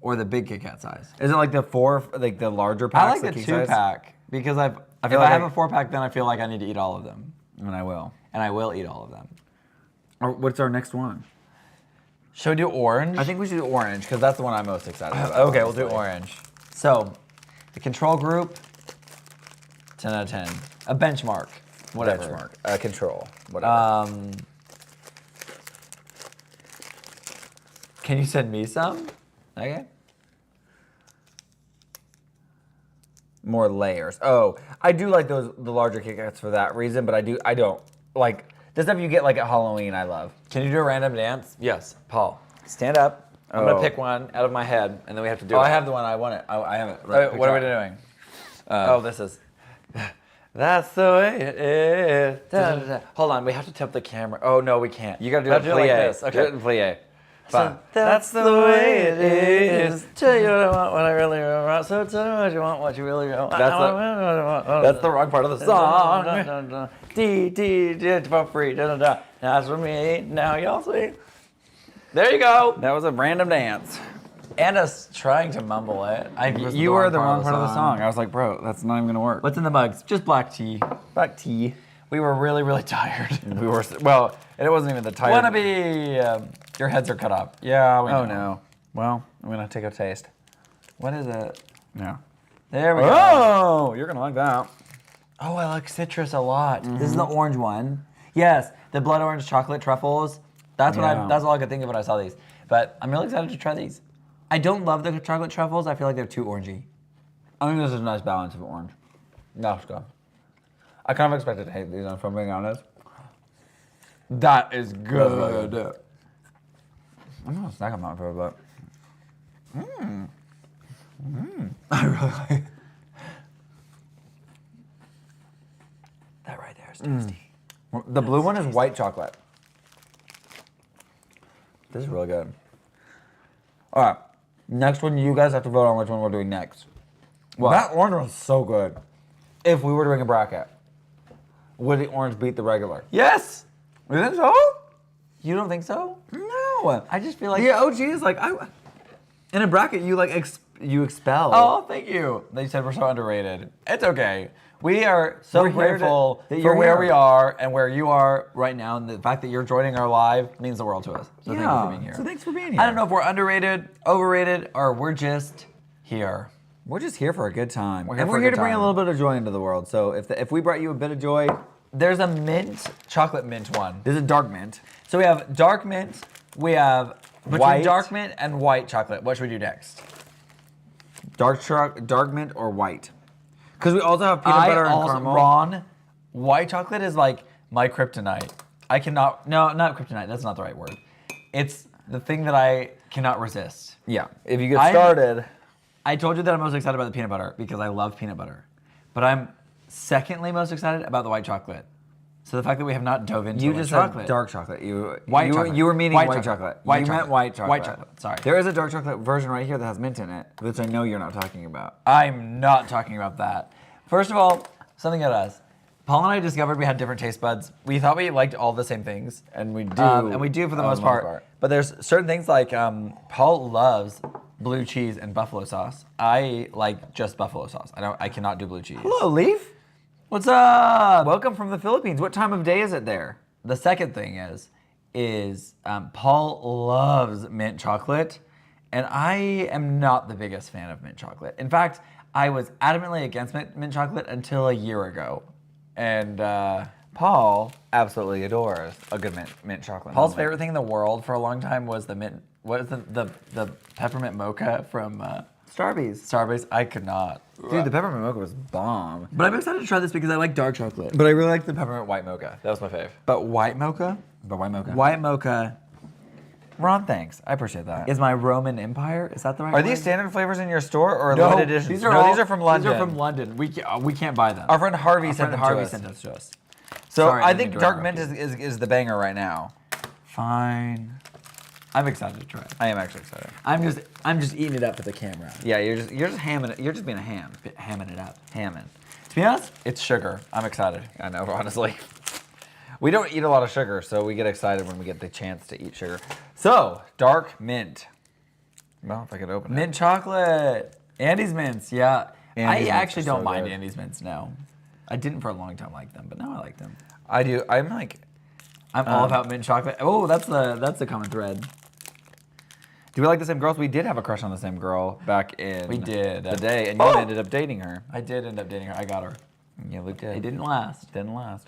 Speaker 2: or the big KitKat size?
Speaker 1: Is it like the larger
Speaker 2: I
Speaker 1: packs?
Speaker 2: like the
Speaker 1: king size?
Speaker 2: 2-pack because if
Speaker 1: like
Speaker 2: I have
Speaker 1: I-
Speaker 2: a 4-pack, then I feel like I need to eat all of them,
Speaker 1: And I will.
Speaker 2: and I will eat all of them.
Speaker 1: Or what's our next one?
Speaker 2: Should we do orange?
Speaker 1: I think we should do orange because that's the one I'm most excited about.
Speaker 2: Okay, we'll do orange. So, the control group, 10 out of 10. A benchmark, whatever.
Speaker 1: Benchmark. Control. Whatever.
Speaker 2: Can you send me some? Okay.
Speaker 1: More layers. Oh, I do like the larger KitKats for that reason, but I don't like the stuff you get like at Halloween. I love.
Speaker 2: Can you do a random dance? Yes, Paul. Stand up. I'm
Speaker 1: Oh.
Speaker 2: gonna pick one out of my head, and then we have to do
Speaker 1: Oh,
Speaker 2: it.
Speaker 1: I have the one. I want it. I have it.
Speaker 2: Wait, what are we doing? Oh, this is. That's the way it is. Da, da, da. Hold on, we have to tip the camera. Oh no, we can't.
Speaker 1: You gotta do
Speaker 2: We
Speaker 1: it
Speaker 2: have to
Speaker 1: plie.
Speaker 2: like this.
Speaker 1: Do
Speaker 2: Okay.
Speaker 1: it in plie.
Speaker 2: So that's the way it is. Tell you what I want, what I really want. So tell me what you want, what you really want.
Speaker 1: That's the wrong part of the song.
Speaker 2: D for free. That's for me. Now y'all see. There you go.
Speaker 1: That was a random dance.
Speaker 2: And us trying to mumble it.
Speaker 1: You were the wrong part of the song. I was like, bro, that's not even gonna work.
Speaker 2: What's in the mugs? Just black tea.
Speaker 1: Black tea.
Speaker 2: We were really, really tired.
Speaker 1: We were well, and it wasn't even the tired.
Speaker 2: Wanna be? Your heads are cut off. Yeah. We know.
Speaker 1: Oh no. Well, I'm gonna take a taste.
Speaker 2: What is it?
Speaker 1: Yeah.
Speaker 2: There we go.
Speaker 1: Oh, you're gonna like that.
Speaker 2: Oh, I like citrus a lot. This is the orange one. Yes, the blood orange chocolate truffles. That's what
Speaker 1: Yeah.
Speaker 2: that's all I could think of when I saw these. But I'm really excited to try these. I don't love the chocolate truffles. I feel like they're too orangey.
Speaker 1: I think this is a nice balance of orange. No, let's go. I kind of expected to hate these, if I'm being honest. That is good. I'm gonna snack on that for a bit.
Speaker 2: I really like it. That right there is tasty.
Speaker 1: The blue one is white chocolate. This is really good. All right, next one, you guys have to vote on which one we're doing next.
Speaker 2: What?
Speaker 1: That orange one's so good. If we were doing a bracket, would the orange beat the regular?
Speaker 2: Yes.
Speaker 1: You think so?
Speaker 2: You don't think so?
Speaker 1: No.
Speaker 2: I just feel like
Speaker 1: The OG is like, in a bracket, you like you expel.
Speaker 2: Oh, thank you. They said we're so underrated. It's okay. We are so
Speaker 1: We're here
Speaker 2: grateful
Speaker 1: that
Speaker 2: for
Speaker 1: you're
Speaker 2: where
Speaker 1: here.
Speaker 2: we are and where you are right now, and the fact that you're joining our live means the world to us. So thank you for being here.
Speaker 1: So thanks for being here.
Speaker 2: I don't know if we're underrated, overrated, or we're just here.
Speaker 1: We're just here for a good time.
Speaker 2: We're here
Speaker 1: And
Speaker 2: for
Speaker 1: we're
Speaker 2: a
Speaker 1: here
Speaker 2: good
Speaker 1: to bring a
Speaker 2: time.
Speaker 1: little bit of joy into the world. So if we brought you a bit of joy,
Speaker 2: There's a mint, chocolate mint one.
Speaker 1: this is dark mint.
Speaker 2: So we have dark mint, we have between
Speaker 1: White.
Speaker 2: dark mint and white chocolate. What should we do next?
Speaker 1: Dark mint or white. Because we also have peanut butter and caramel.
Speaker 2: Ron, white chocolate is like my kryptonite. I cannot, no, not kryptonite, that's not the right word. It's the thing that I cannot resist.
Speaker 1: Yeah. If you get started.
Speaker 2: I told you that I'm most excited about the peanut butter because I love peanut butter. But I'm secondly most excited about the white chocolate. So the fact that we have not dove into
Speaker 1: You
Speaker 2: white
Speaker 1: just
Speaker 2: chocolate.
Speaker 1: said dark chocolate.
Speaker 2: White
Speaker 1: you
Speaker 2: chocolate.
Speaker 1: Were, you were meaning white chocolate.
Speaker 2: White
Speaker 1: you
Speaker 2: chocolate.
Speaker 1: meant white chocolate.
Speaker 2: White chocolate, sorry.
Speaker 1: There is a dark chocolate version right here that has mint in it, which I know you're not talking about.
Speaker 2: I'm not talking about that. First of all, something about us. Paul and I discovered we had different taste buds. We thought we liked all the same things.
Speaker 1: And we do.
Speaker 2: And we do for the most part. But there's certain things like Paul loves blue cheese and buffalo sauce. I like just buffalo sauce. I cannot do blue cheese.
Speaker 1: Hello, Leaf.
Speaker 2: What's up?
Speaker 1: Welcome from the Philippines. What time of day is it there?
Speaker 2: The second thing is Paul loves mint chocolate, and I am not the biggest fan of mint chocolate. In fact, I was adamantly against mint chocolate until a year ago. And
Speaker 1: Paul absolutely adores a good mint chocolate.
Speaker 2: Paul's favorite thing in the world for a long time was the mint. What is the peppermint mocha from
Speaker 1: Starbucks.
Speaker 2: Starbucks? I could not.
Speaker 1: Dude, the peppermint mocha was bomb.
Speaker 2: But I'm excited to try this because I like dark chocolate.
Speaker 1: But I really like the peppermint white mocha. That was my fave.
Speaker 2: But white mocha?
Speaker 1: The white mocha.
Speaker 2: White mocha
Speaker 1: Ron, thanks. I appreciate that.
Speaker 2: is my Roman Empire. Is that the right
Speaker 1: Are
Speaker 2: word?
Speaker 1: these standard flavors in your store or
Speaker 2: No,
Speaker 1: limited editions?
Speaker 2: these are
Speaker 1: these are from London.
Speaker 2: These are from London. We can't buy them.
Speaker 1: Our friend Harvey
Speaker 2: Our
Speaker 1: sent
Speaker 2: friend
Speaker 1: them
Speaker 2: Harvey
Speaker 1: to us.
Speaker 2: sent us to us.
Speaker 1: So
Speaker 2: Sorry,
Speaker 1: I
Speaker 2: didn't
Speaker 1: think
Speaker 2: mean to
Speaker 1: dark
Speaker 2: interrupt
Speaker 1: mint is the banger right now.
Speaker 2: Fine. I'm excited to try it.
Speaker 1: I am actually excited.
Speaker 2: I'm just eating it up for the camera.
Speaker 1: Yeah, you're just hamming it. You're just being a ham.
Speaker 2: Hamming it up.
Speaker 1: Hamming.
Speaker 2: To be honest, it's sugar. I'm excited.
Speaker 1: I know, honestly. We don't eat a lot of sugar, so we get excited when we get the chance to eat sugar. So, dark mint. Well, if I could open it.
Speaker 2: Mint chocolate. Andy's mints, yeah.
Speaker 1: Andy's
Speaker 2: I
Speaker 1: mints
Speaker 2: actually
Speaker 1: are
Speaker 2: don't
Speaker 1: so
Speaker 2: mind
Speaker 1: good.
Speaker 2: Andy's mints now. I didn't for a long time like them, but now I like them.
Speaker 1: I do. I'm like,
Speaker 2: I'm all about mint chocolate. Oh, that's the common thread.
Speaker 1: do we like the same girls? We did have a crush on the same girl back in
Speaker 2: We did.
Speaker 1: the day, and you ended up dating her.
Speaker 2: I did end up dating her. I got her.
Speaker 1: Yeah, Luke did.
Speaker 2: It didn't last.
Speaker 1: Didn't last.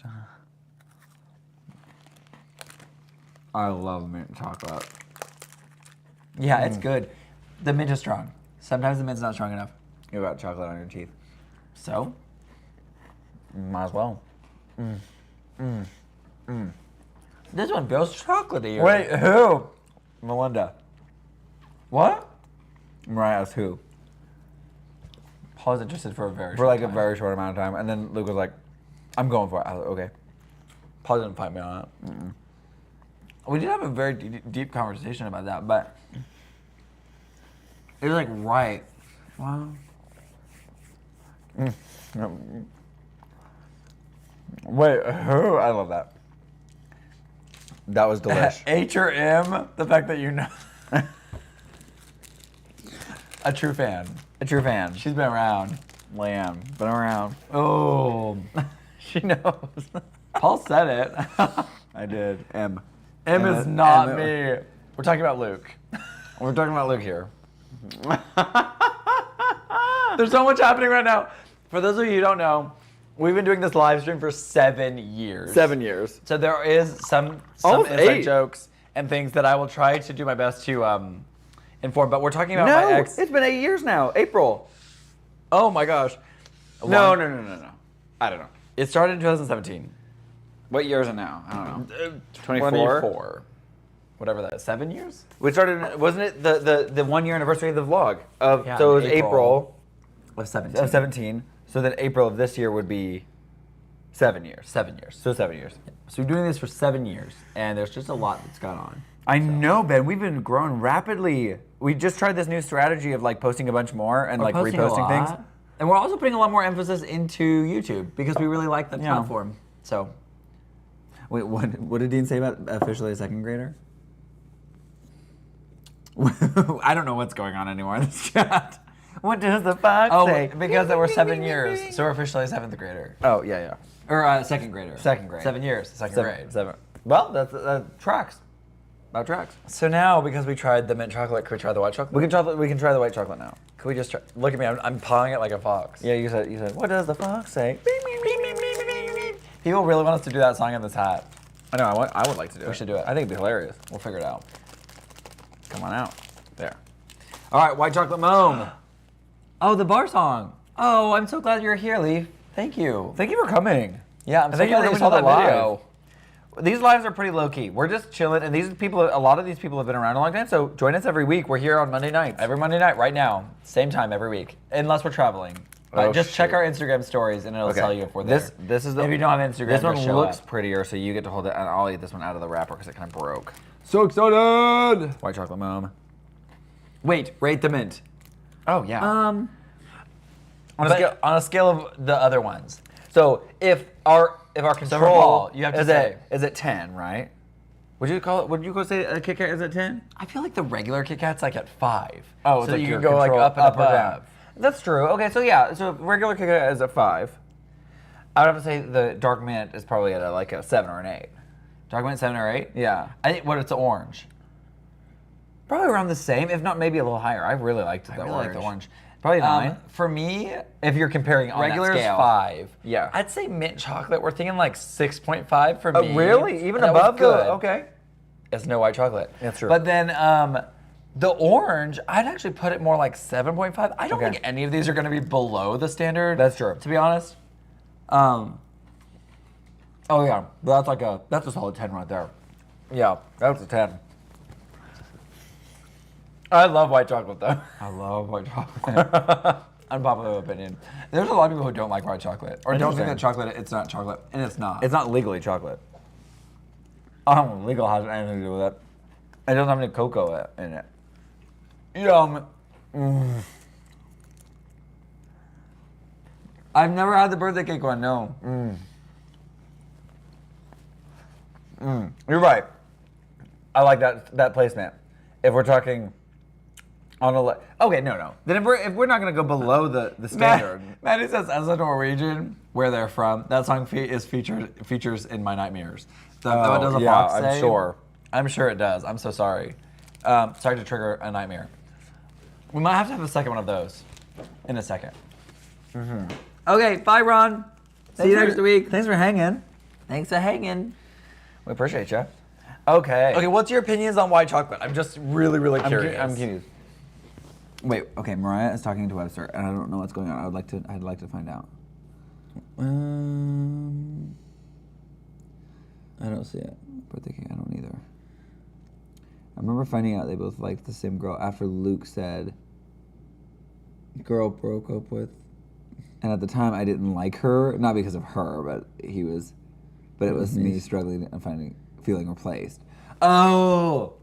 Speaker 1: I love mint chocolate.
Speaker 2: Yeah, it's good. The mint is strong. Sometimes the mint's not strong enough.
Speaker 1: You got chocolate on your teeth.
Speaker 2: So?
Speaker 1: Might as well.
Speaker 2: This one feels chocolatey.
Speaker 1: Wait, who? Melinda.
Speaker 2: What?
Speaker 1: Mariah asked who?
Speaker 2: Paul's interested for a very
Speaker 1: For
Speaker 2: short
Speaker 1: like a
Speaker 2: time.
Speaker 1: very short amount of time, and then Luke was like, "I'm going for it." I was like, "Okay."
Speaker 2: Paul didn't fight me on it. We did have a very deep conversation about that, but it was like right. Wow.
Speaker 1: Wait, who? I love that. That was delish.
Speaker 2: H or M, the fact that you know. A true fan.
Speaker 1: A true fan.
Speaker 2: She's been around.
Speaker 1: Leanne, been around.
Speaker 2: Oh.
Speaker 1: She knows.
Speaker 2: Paul said it.
Speaker 1: I did. M.
Speaker 2: M is not me. We're talking about Luke.
Speaker 1: We're talking about Luke here.
Speaker 2: There's so much happening right now. For those of you who don't know, we've been doing this live stream for 7 years.
Speaker 1: 7 years.
Speaker 2: So there is some
Speaker 1: Almost
Speaker 2: inside
Speaker 1: 8.
Speaker 2: jokes and things that I will try to do my best to inform. But we're talking about
Speaker 1: No,
Speaker 2: my ex.
Speaker 1: it's been 8 years now. April.
Speaker 2: Oh my gosh.
Speaker 1: No. I don't know.
Speaker 2: It started in 2017.
Speaker 1: What year is it now? I don't know.
Speaker 2: 24. Whatever that is. 7 years?
Speaker 1: We started, wasn't it the 1 year anniversary of the vlog?
Speaker 2: Yeah,
Speaker 1: So it was
Speaker 2: April.
Speaker 1: April
Speaker 2: Of 17.
Speaker 1: of 17. So then April of this year would be 7 years.
Speaker 2: 7 years.
Speaker 1: So 7 years.
Speaker 2: So we're doing this for 7 years, and there's just a lot that's gone on.
Speaker 1: I know, Ben. We've been growing rapidly. We just tried this new strategy of like posting a bunch more and like
Speaker 2: Posting a
Speaker 1: reposting things.
Speaker 2: lot. And we're also putting a lot more emphasis into YouTube because we really like the
Speaker 1: Yeah.
Speaker 2: platform. So
Speaker 1: Wait, what did Dean say about officially a second grader? I don't know what's going on anymore in this chat. What does the fox
Speaker 2: Oh,
Speaker 1: say?
Speaker 2: because there were 7 years, so we're officially a 7th grader.
Speaker 1: Oh, yeah.
Speaker 2: Or second grader.
Speaker 1: Second grade.
Speaker 2: 7 years, second grade.
Speaker 1: Seven. Well, that's tracks. About tracks.
Speaker 2: So now, because we tried the mint chocolate, can we try the white chocolate?
Speaker 1: We can try the white chocolate now.
Speaker 2: Can we just try? Look at me, I'm pawing it like a fox.
Speaker 1: Yeah, you said. What does the fox say?
Speaker 2: People really want us to do that song in this hat.
Speaker 1: I know. I would like to do it.
Speaker 2: We should do it.
Speaker 1: I think it'd be hilarious.
Speaker 2: We'll figure it out.
Speaker 1: Come on out. There.
Speaker 2: All right, white chocolate moan. Oh, the bar song. Oh, I'm so glad you're here, Leaf. Thank you.
Speaker 1: Thank you for coming.
Speaker 2: Yeah, I'm so
Speaker 1: thank you
Speaker 2: glad
Speaker 1: for
Speaker 2: you
Speaker 1: coming
Speaker 2: saw
Speaker 1: to
Speaker 2: that
Speaker 1: the live.
Speaker 2: video.
Speaker 1: These lives are pretty low key. We're just chilling, and a lot of these people have been around a long time. So join us every week. We're here on Monday nights.
Speaker 2: Every Monday night, right now, same time every week, unless we're traveling.
Speaker 1: Oh,
Speaker 2: just check
Speaker 1: shoot.
Speaker 2: our Instagram stories, and it'll tell you if we're there.
Speaker 1: This is the.
Speaker 2: If you don't have Instagram,
Speaker 1: this one
Speaker 2: just show
Speaker 1: looks
Speaker 2: up.
Speaker 1: prettier, so you get to hold it, and I'll eat this one out of the wrapper because it kind of broke. So excited! White chocolate mom.
Speaker 2: Wait, rate the mint.
Speaker 1: Oh yeah.
Speaker 2: On a scale of the other ones.
Speaker 1: So if our control,
Speaker 2: you have to say.
Speaker 1: is it 10, right? Would you say a KitKat is at 10?
Speaker 2: I feel like the regular KitKat's like at 5.
Speaker 1: Oh,
Speaker 2: so
Speaker 1: like
Speaker 2: you
Speaker 1: your
Speaker 2: can go like
Speaker 1: control
Speaker 2: up and
Speaker 1: or
Speaker 2: above.
Speaker 1: down. That's true. Okay, so yeah, so regular KitKat is a 5. I would have to say the dark mint is probably at like a 7 or an 8.
Speaker 2: Dark mint 7 or 8?
Speaker 1: Yeah.
Speaker 2: I think it's orange.
Speaker 1: Probably around the same, if not maybe a little higher. I really liked
Speaker 2: I really like the orange.
Speaker 1: Probably 9.
Speaker 2: For me,
Speaker 1: if you're comparing on
Speaker 2: regular
Speaker 1: that
Speaker 2: is
Speaker 1: scale.
Speaker 2: 5.
Speaker 1: Yeah.
Speaker 2: I'd say mint chocolate. We're thinking like 6.5 for
Speaker 1: Oh,
Speaker 2: me.
Speaker 1: really? Even
Speaker 2: And that was
Speaker 1: above
Speaker 2: good.
Speaker 1: okay.
Speaker 2: It's no white chocolate.
Speaker 1: That's true.
Speaker 2: But then the orange, I'd actually put it more like 7.5. I don't
Speaker 1: Okay.
Speaker 2: think any of these are going to be below the standard.
Speaker 1: That's true.
Speaker 2: To be honest.
Speaker 1: Oh yeah, that's a solid 10 right there. Yeah, that's a 10.
Speaker 2: I love white chocolate though.
Speaker 1: I love white chocolate.
Speaker 2: Unpopular opinion. There's a lot of people who don't like white chocolate or don't think that
Speaker 1: Interesting.
Speaker 2: chocolate, it's not chocolate, and it's not.
Speaker 1: It's not legally chocolate. Legal has anything to do with it. It doesn't have any cocoa in it.
Speaker 2: Yum. I've never had the birthday cake one. No.
Speaker 1: You're right. I like that placement. If we're talking on a okay, no. Then if we're not gonna go below the standard,
Speaker 2: Maddie says, as a Norwegian, where they're from, that song features in my nightmares. So what does a
Speaker 1: yeah,
Speaker 2: fox
Speaker 1: I'm
Speaker 2: say?
Speaker 1: sure.
Speaker 2: I'm sure it does. I'm so sorry. Sorry to trigger a nightmare. We might have to have a second one of those in a second. Okay, bye, Ron. See you next week.
Speaker 1: Thanks for hanging.
Speaker 2: Thanks for hanging.
Speaker 1: We appreciate you. Okay.
Speaker 2: Okay, what's your opinions on white chocolate? I'm just really, really curious.
Speaker 1: I'm curious. Wait. Okay. Mariah is talking to Webster, and I don't know what's going on. I'd like to find out. I don't see it. Birthday cake. I don't either. I remember finding out they both liked the same girl after Luke said, "Girl broke up with," and at the time I didn't like her, not because of her, but it was me struggling and feeling replaced. Oh,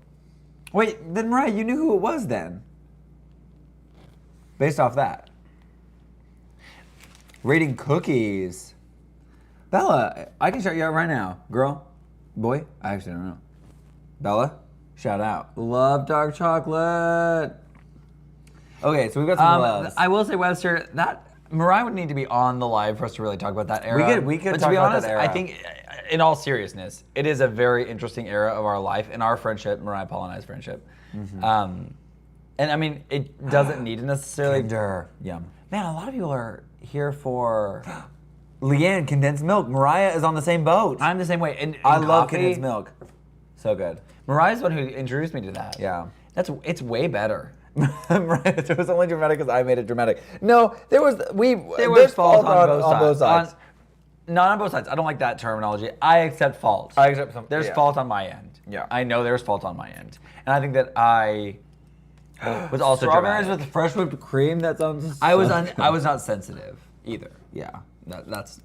Speaker 1: wait. Then Mariah, you knew who it was then. Based off that. Rating cookies. Bella, I can shout you out right now. Girl, boy, I actually don't know. Bella, shout out. Love dark chocolate. Okay, so we've got some loves.
Speaker 2: I will say, Webster, that Mariah would need to be on the live for us to really talk about that era.
Speaker 1: We could
Speaker 2: but
Speaker 1: talk
Speaker 2: to be
Speaker 1: about
Speaker 2: honest,
Speaker 1: that era.
Speaker 2: I think, in all seriousness, it is a very interesting era of our life and our friendship, Mariah, Paul, and I's friendship. And I mean, it doesn't need to necessarily.
Speaker 1: Kinder. Yum.
Speaker 2: Man, a lot of people are here for.
Speaker 1: Leanne, condensed milk. Mariah is on the same boat.
Speaker 2: I'm the same way. And
Speaker 1: I love
Speaker 2: coffee,
Speaker 1: condensed milk. So good.
Speaker 2: Mariah's the one who introduced me to that.
Speaker 1: Yeah.
Speaker 2: It's way better.
Speaker 1: It was only dramatic because I made it dramatic. No, there was
Speaker 2: There's fault on
Speaker 1: both sides.
Speaker 2: Not on both sides. I don't like that terminology. I accept fault.
Speaker 1: I accept some.
Speaker 2: There's
Speaker 1: yeah.
Speaker 2: fault on my end.
Speaker 1: Yeah.
Speaker 2: I know there's fault on my end. And I think that I was also
Speaker 1: Strawberries
Speaker 2: dramatic.
Speaker 1: with fresh whipped cream. That sounds.
Speaker 2: I was not sensitive either.
Speaker 1: Yeah.
Speaker 2: There's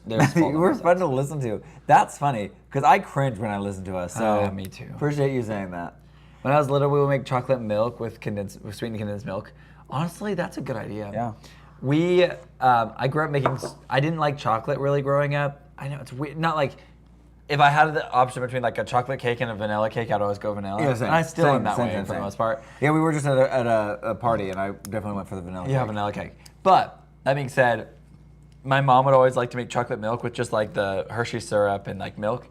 Speaker 2: there's fault
Speaker 1: You
Speaker 2: on
Speaker 1: were
Speaker 2: both
Speaker 1: fun
Speaker 2: sides.
Speaker 1: to listen to. That's funny because I cringe when I listen to us. So
Speaker 2: Me too.
Speaker 1: Appreciate you saying that.
Speaker 2: When I was little, we would make chocolate milk with sweetened condensed milk. Honestly, that's a good idea.
Speaker 1: Yeah.
Speaker 2: I grew up making. I didn't like chocolate really growing up. I know it's weird. Not like if I had the option between like a chocolate cake and a vanilla cake, I'd always go vanilla.
Speaker 1: Yeah, same.
Speaker 2: And I still
Speaker 1: Same,
Speaker 2: am that
Speaker 1: same,
Speaker 2: way
Speaker 1: same,
Speaker 2: for the
Speaker 1: same.
Speaker 2: most part.
Speaker 1: Yeah, we were just at a party, and I definitely went for the vanilla.
Speaker 2: Yeah,
Speaker 1: cake.
Speaker 2: vanilla cake. But that being said, my mom would always like to make chocolate milk with just like the Hershey syrup and like milk.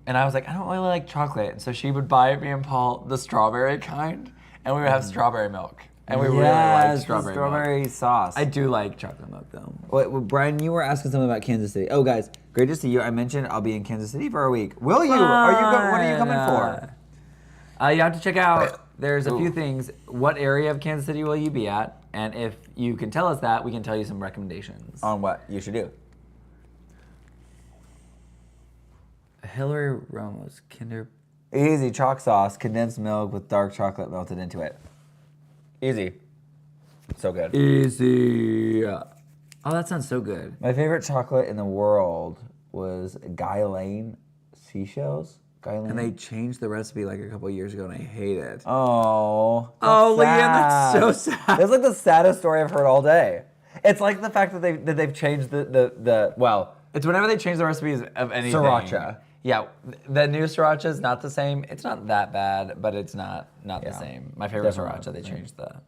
Speaker 2: And I was like, I don't really like chocolate. And so she would buy me and Paul the strawberry kind, and we would have strawberry milk. And we really like strawberry milk.
Speaker 1: Sauce.
Speaker 2: I do like chocolate milk though.
Speaker 1: Wait, well, Brian, you were asking something about Kansas City. Oh, guys, great to see you. I mentioned I'll be in Kansas City for a week. Will you? Are you? What are you coming for?
Speaker 2: You have to check out. There's a few things. What area of Kansas City will you be at? And if you can tell us that, we can tell you some recommendations.
Speaker 1: On what you should do.
Speaker 2: Hillary Ramos, Kinder.
Speaker 1: Easy chalk sauce, condensed milk with dark chocolate melted into it. Easy. So good.
Speaker 2: Easy. Oh, that sounds so good.
Speaker 1: My favorite chocolate in the world was Guy Lane seashells. Guy Lane.
Speaker 2: And they changed the recipe like a couple of years ago, and I hate it.
Speaker 1: Oh.
Speaker 2: Oh, Leanne, that's so sad.
Speaker 1: That's like the saddest story I've heard all day. It's like the fact that they've changed the well.
Speaker 2: It's whenever they change the recipes of anything.
Speaker 1: Sriracha.
Speaker 2: Yeah, the new sriracha is not the same. It's not that bad, but it's not the same. My favorite
Speaker 1: Definitely.
Speaker 2: sriracha, they changed the.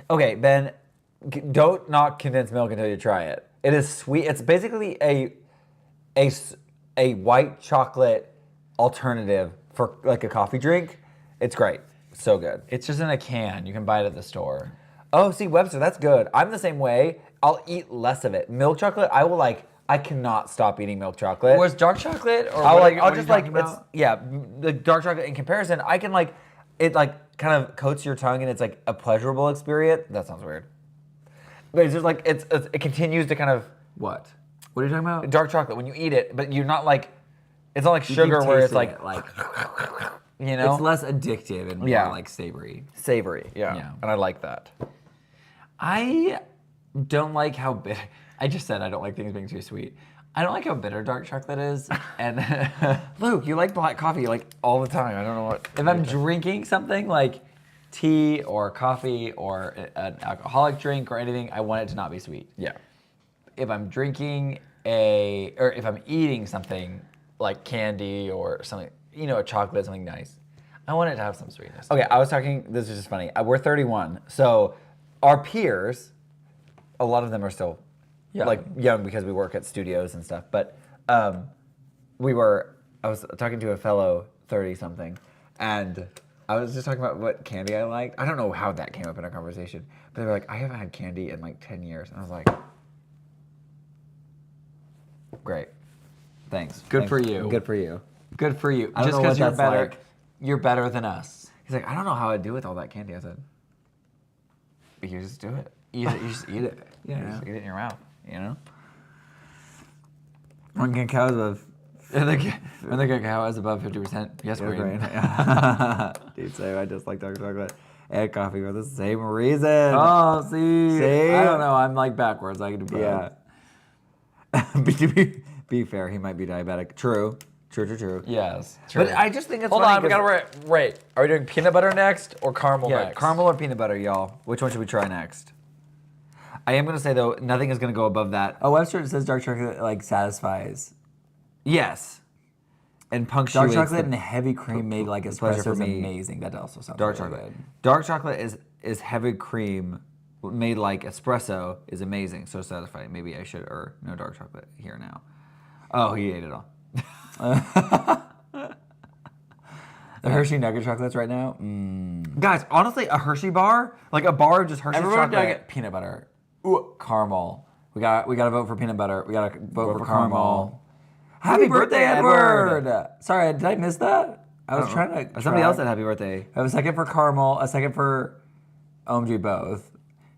Speaker 1: Okay, Ben, don't knock condensed milk until you try it. It is sweet. It's basically a white chocolate alternative for like a coffee drink. It's great. So good.
Speaker 2: It's just in a can. You can buy it at the store.
Speaker 1: Oh, see, Webster, that's good. I'm the same way. I'll eat less of it. Milk chocolate, I cannot stop eating milk chocolate.
Speaker 2: Was dark chocolate or
Speaker 1: I'll just like the dark chocolate in comparison. I can like it like kind of coats your tongue and it's like a pleasurable experience. That sounds weird, but it's just like it continues to kind of
Speaker 2: What? What are you talking about?
Speaker 1: dark chocolate when you eat it, but you're not like it's not like sugar where it's like you know
Speaker 2: It's less addictive and more like savory.
Speaker 1: savory. Yeah, and I like that.
Speaker 2: I don't like how bitter. I just said I don't like things being too sweet. I don't like how bitter dark chocolate is. And
Speaker 1: Luke, you like black coffee like all the time. I don't know what.
Speaker 2: if I'm drinking something like tea or coffee or an alcoholic drink or anything, I want it to not be sweet.
Speaker 1: Yeah.
Speaker 2: If I'm drinking or if I'm eating something like candy or something, a chocolate, something nice, I want it to have some sweetness.
Speaker 1: Okay, I was talking. This is just funny. We're 31, so our peers, a lot of them are still like young because we work at studios and stuff. But I was talking to a fellow 30-something, and I was just talking about what candy I liked. I don't know how that came up in our conversation, but they were like, I haven't had candy in like 10 years. And I was like, great. Thanks.
Speaker 2: Good for you.
Speaker 1: Good for you.
Speaker 2: Good for you.
Speaker 1: I don't
Speaker 2: Just
Speaker 1: know
Speaker 2: because
Speaker 1: what
Speaker 2: you're
Speaker 1: that's
Speaker 2: better,
Speaker 1: like.
Speaker 2: you're better than us.
Speaker 1: He's like, I don't know how I'd do with all that candy. I said, you just do it. You just eat it.
Speaker 2: Yeah.
Speaker 1: You just eat it in your mouth, you know?
Speaker 2: When cacao is above, when the cacao is above 50%, yes, queen.
Speaker 1: Dude, so I just like dark chocolate and coffee for the same reason.
Speaker 2: Oh, see?
Speaker 1: See?
Speaker 2: I don't know. I'm like backwards. I can do both.
Speaker 1: Yeah. Be fair, he might be diabetic. True.
Speaker 2: Yes. True.
Speaker 1: But I just think it's
Speaker 2: Hold
Speaker 1: funny
Speaker 2: on, we gotta rate. Are we doing peanut butter next or caramel next?
Speaker 1: Caramel or peanut butter, y'all. Which one should we try next? I am gonna say though, nothing is gonna go above that.
Speaker 2: Oh, Webster says dark chocolate like satisfies.
Speaker 1: Yes. And
Speaker 2: Dark
Speaker 1: punctuates
Speaker 2: chocolate and heavy cream made like
Speaker 1: pleasure
Speaker 2: espresso
Speaker 1: for
Speaker 2: is
Speaker 1: me.
Speaker 2: amazing. That also sounds
Speaker 1: Dark
Speaker 2: really
Speaker 1: chocolate.
Speaker 2: good.
Speaker 1: Dark chocolate is heavy cream made like espresso is amazing. So satisfying. Maybe I should or no dark chocolate here now. Oh, he ate it all.
Speaker 2: The Hershey Nugget chocolates right now.
Speaker 1: Guys, honestly, a Hershey bar, like a bar of just Hershey
Speaker 2: Everyone
Speaker 1: chocolate.
Speaker 2: get peanut butter. Ooh, caramel. We got to vote for peanut butter. We got to vote for caramel. Happy birthday, Edward! Sorry, did I miss that? I was trying to.
Speaker 1: Somebody else said happy birthday.
Speaker 2: I have a second for caramel, a second for OMG both.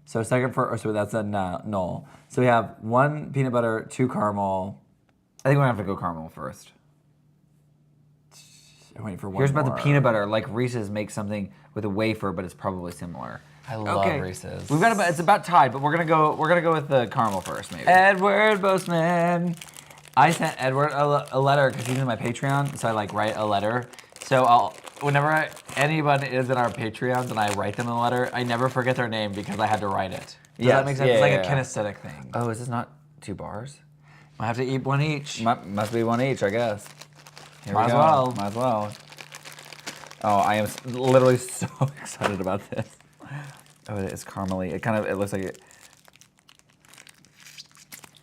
Speaker 2: So so that's a null. So we have 1 peanut butter, 2 caramel.
Speaker 1: I think we're gonna have to go caramel first.
Speaker 2: I'm waiting for one
Speaker 1: Here's about
Speaker 2: more.
Speaker 1: the peanut butter. Like Reese's makes something with a wafer, but it's probably similar.
Speaker 2: I love Reese's.
Speaker 1: We've got it's about tied, but we're gonna go with the caramel first, maybe.
Speaker 2: Edward Boastman. I sent Edward a letter because he's in my Patreon, so I like write a letter. So whenever anybody is in our Patreons and I write them a letter, I never forget their name because I had to write it. Does that make sense? It's like a kinesthetic thing.
Speaker 1: Oh, is this not 2 bars?
Speaker 2: I have to eat one each.
Speaker 1: Must be one each, I guess. Here
Speaker 2: Might
Speaker 1: we
Speaker 2: as
Speaker 1: go.
Speaker 2: well.
Speaker 1: Might as well. Oh, I am literally so excited about this. Oh, it is caramely. It looks like it.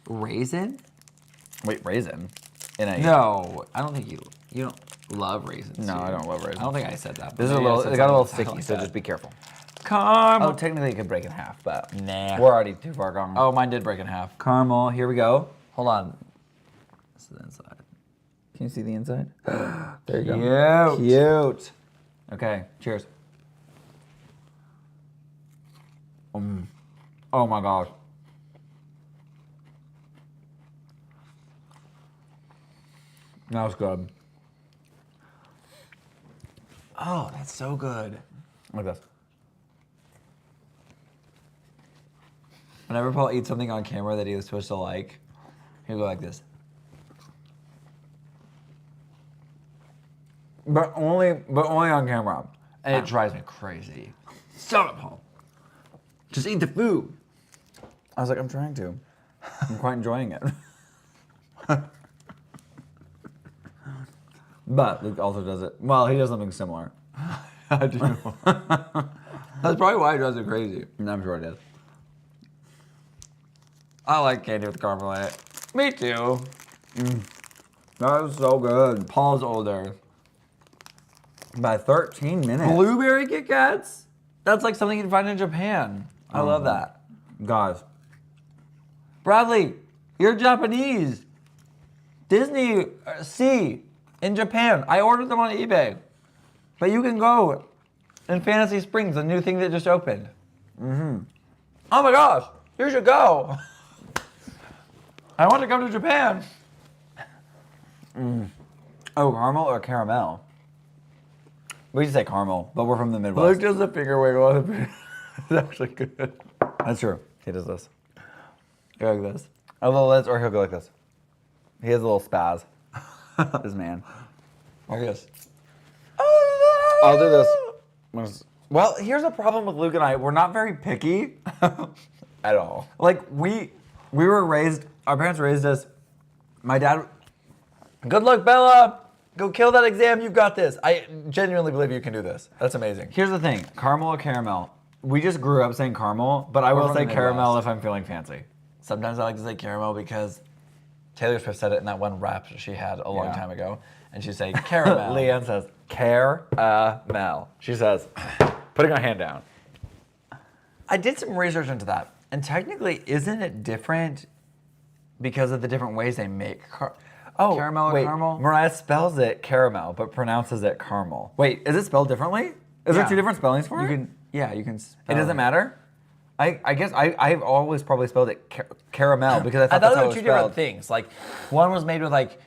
Speaker 2: Raisin?
Speaker 1: Wait, raisin? In a
Speaker 2: No, I don't think you don't love raisins.
Speaker 1: No,
Speaker 2: do you?
Speaker 1: I don't love raisins.
Speaker 2: I don't think I said that.
Speaker 1: This is a
Speaker 2: maybe I
Speaker 1: little.
Speaker 2: said
Speaker 1: It got a little
Speaker 2: something
Speaker 1: sticky,
Speaker 2: like
Speaker 1: so
Speaker 2: that.
Speaker 1: just be careful.
Speaker 2: Caramel.
Speaker 1: Oh, technically it could break in half, but
Speaker 2: Nah.
Speaker 1: we're already too far gone.
Speaker 2: Oh, mine did break in half.
Speaker 1: Caramel. Here we go.
Speaker 2: Hold on. This is the inside.
Speaker 1: Can you see the inside?
Speaker 2: There you go.
Speaker 1: Cute. Okay. Cheers. Oh my gosh. That was good.
Speaker 2: Oh, that's so good.
Speaker 1: Like this.
Speaker 2: Whenever Paul eats something on camera that he was supposed to like, he'll go like this.
Speaker 1: But only on camera.
Speaker 2: And it drives me crazy. Stop it, Paul. Just eat the food.
Speaker 1: I was like, I'm trying to. I'm quite enjoying it. But Luke also does it. Well, he does something similar.
Speaker 2: I do. That's probably why he drives me crazy.
Speaker 1: I'm sure it is.
Speaker 2: I like candy with caramel in it. Me too.
Speaker 1: That was so good.
Speaker 2: Paul's older.
Speaker 1: By 13 minutes.
Speaker 2: Blueberry Kit Kats? That's like something you'd find in Japan. I love that.
Speaker 1: Guys.
Speaker 2: Bradley, you're Japanese. Disney Sea in Japan. I ordered them on eBay. But you can go in Fantasy Springs, a new thing that just opened. Oh my gosh, you should go. I want to come to Japan.
Speaker 1: Oh, caramel or caramel? We should say caramel, but we're from the
Speaker 2: Luke
Speaker 1: Midwest.
Speaker 2: does the finger wiggle on the finger. It's actually good.
Speaker 1: That's true. He does this.
Speaker 2: Go like this.
Speaker 1: A little this, or he'll go like this. He has a little spaz. This man.
Speaker 2: Like this.
Speaker 1: I'll do this. Well, here's a problem with Luke and I. We're not very picky
Speaker 2: At all.
Speaker 1: Like we were raised. Our parents raised us. My dad.
Speaker 2: Good luck, Bella. Go kill that exam. You've got this. I genuinely believe you can do this. That's amazing.
Speaker 1: Here's the thing: caramel or caramel. We just grew up saying caramel, but I
Speaker 2: We're
Speaker 1: will
Speaker 2: from
Speaker 1: say
Speaker 2: the
Speaker 1: caramel
Speaker 2: Midwest.
Speaker 1: if I'm feeling fancy.
Speaker 2: Sometimes I like to say caramel because Taylor Swift said it in that one rap she had a long
Speaker 1: Yeah.
Speaker 2: time ago. And she'd say caramel.
Speaker 1: Leanne says caramel. She says, putting her hand down.
Speaker 2: I did some research into that. And technically, isn't it different because of the different ways they make caramel or
Speaker 1: wait,
Speaker 2: caramel?
Speaker 1: Mariah spells it caramel, but pronounces it caramel. Wait, is it spelled differently? Is there
Speaker 2: Yeah.
Speaker 1: two different spellings for
Speaker 2: You
Speaker 1: it?
Speaker 2: can, yeah, you can.
Speaker 1: It
Speaker 2: spell
Speaker 1: doesn't matter. I guess I've always probably spelled it caramel because I
Speaker 2: I
Speaker 1: thought
Speaker 2: thought
Speaker 1: that's
Speaker 2: there
Speaker 1: how
Speaker 2: were
Speaker 1: it
Speaker 2: two
Speaker 1: was
Speaker 2: different
Speaker 1: spelled.
Speaker 2: things. Like, one was made with like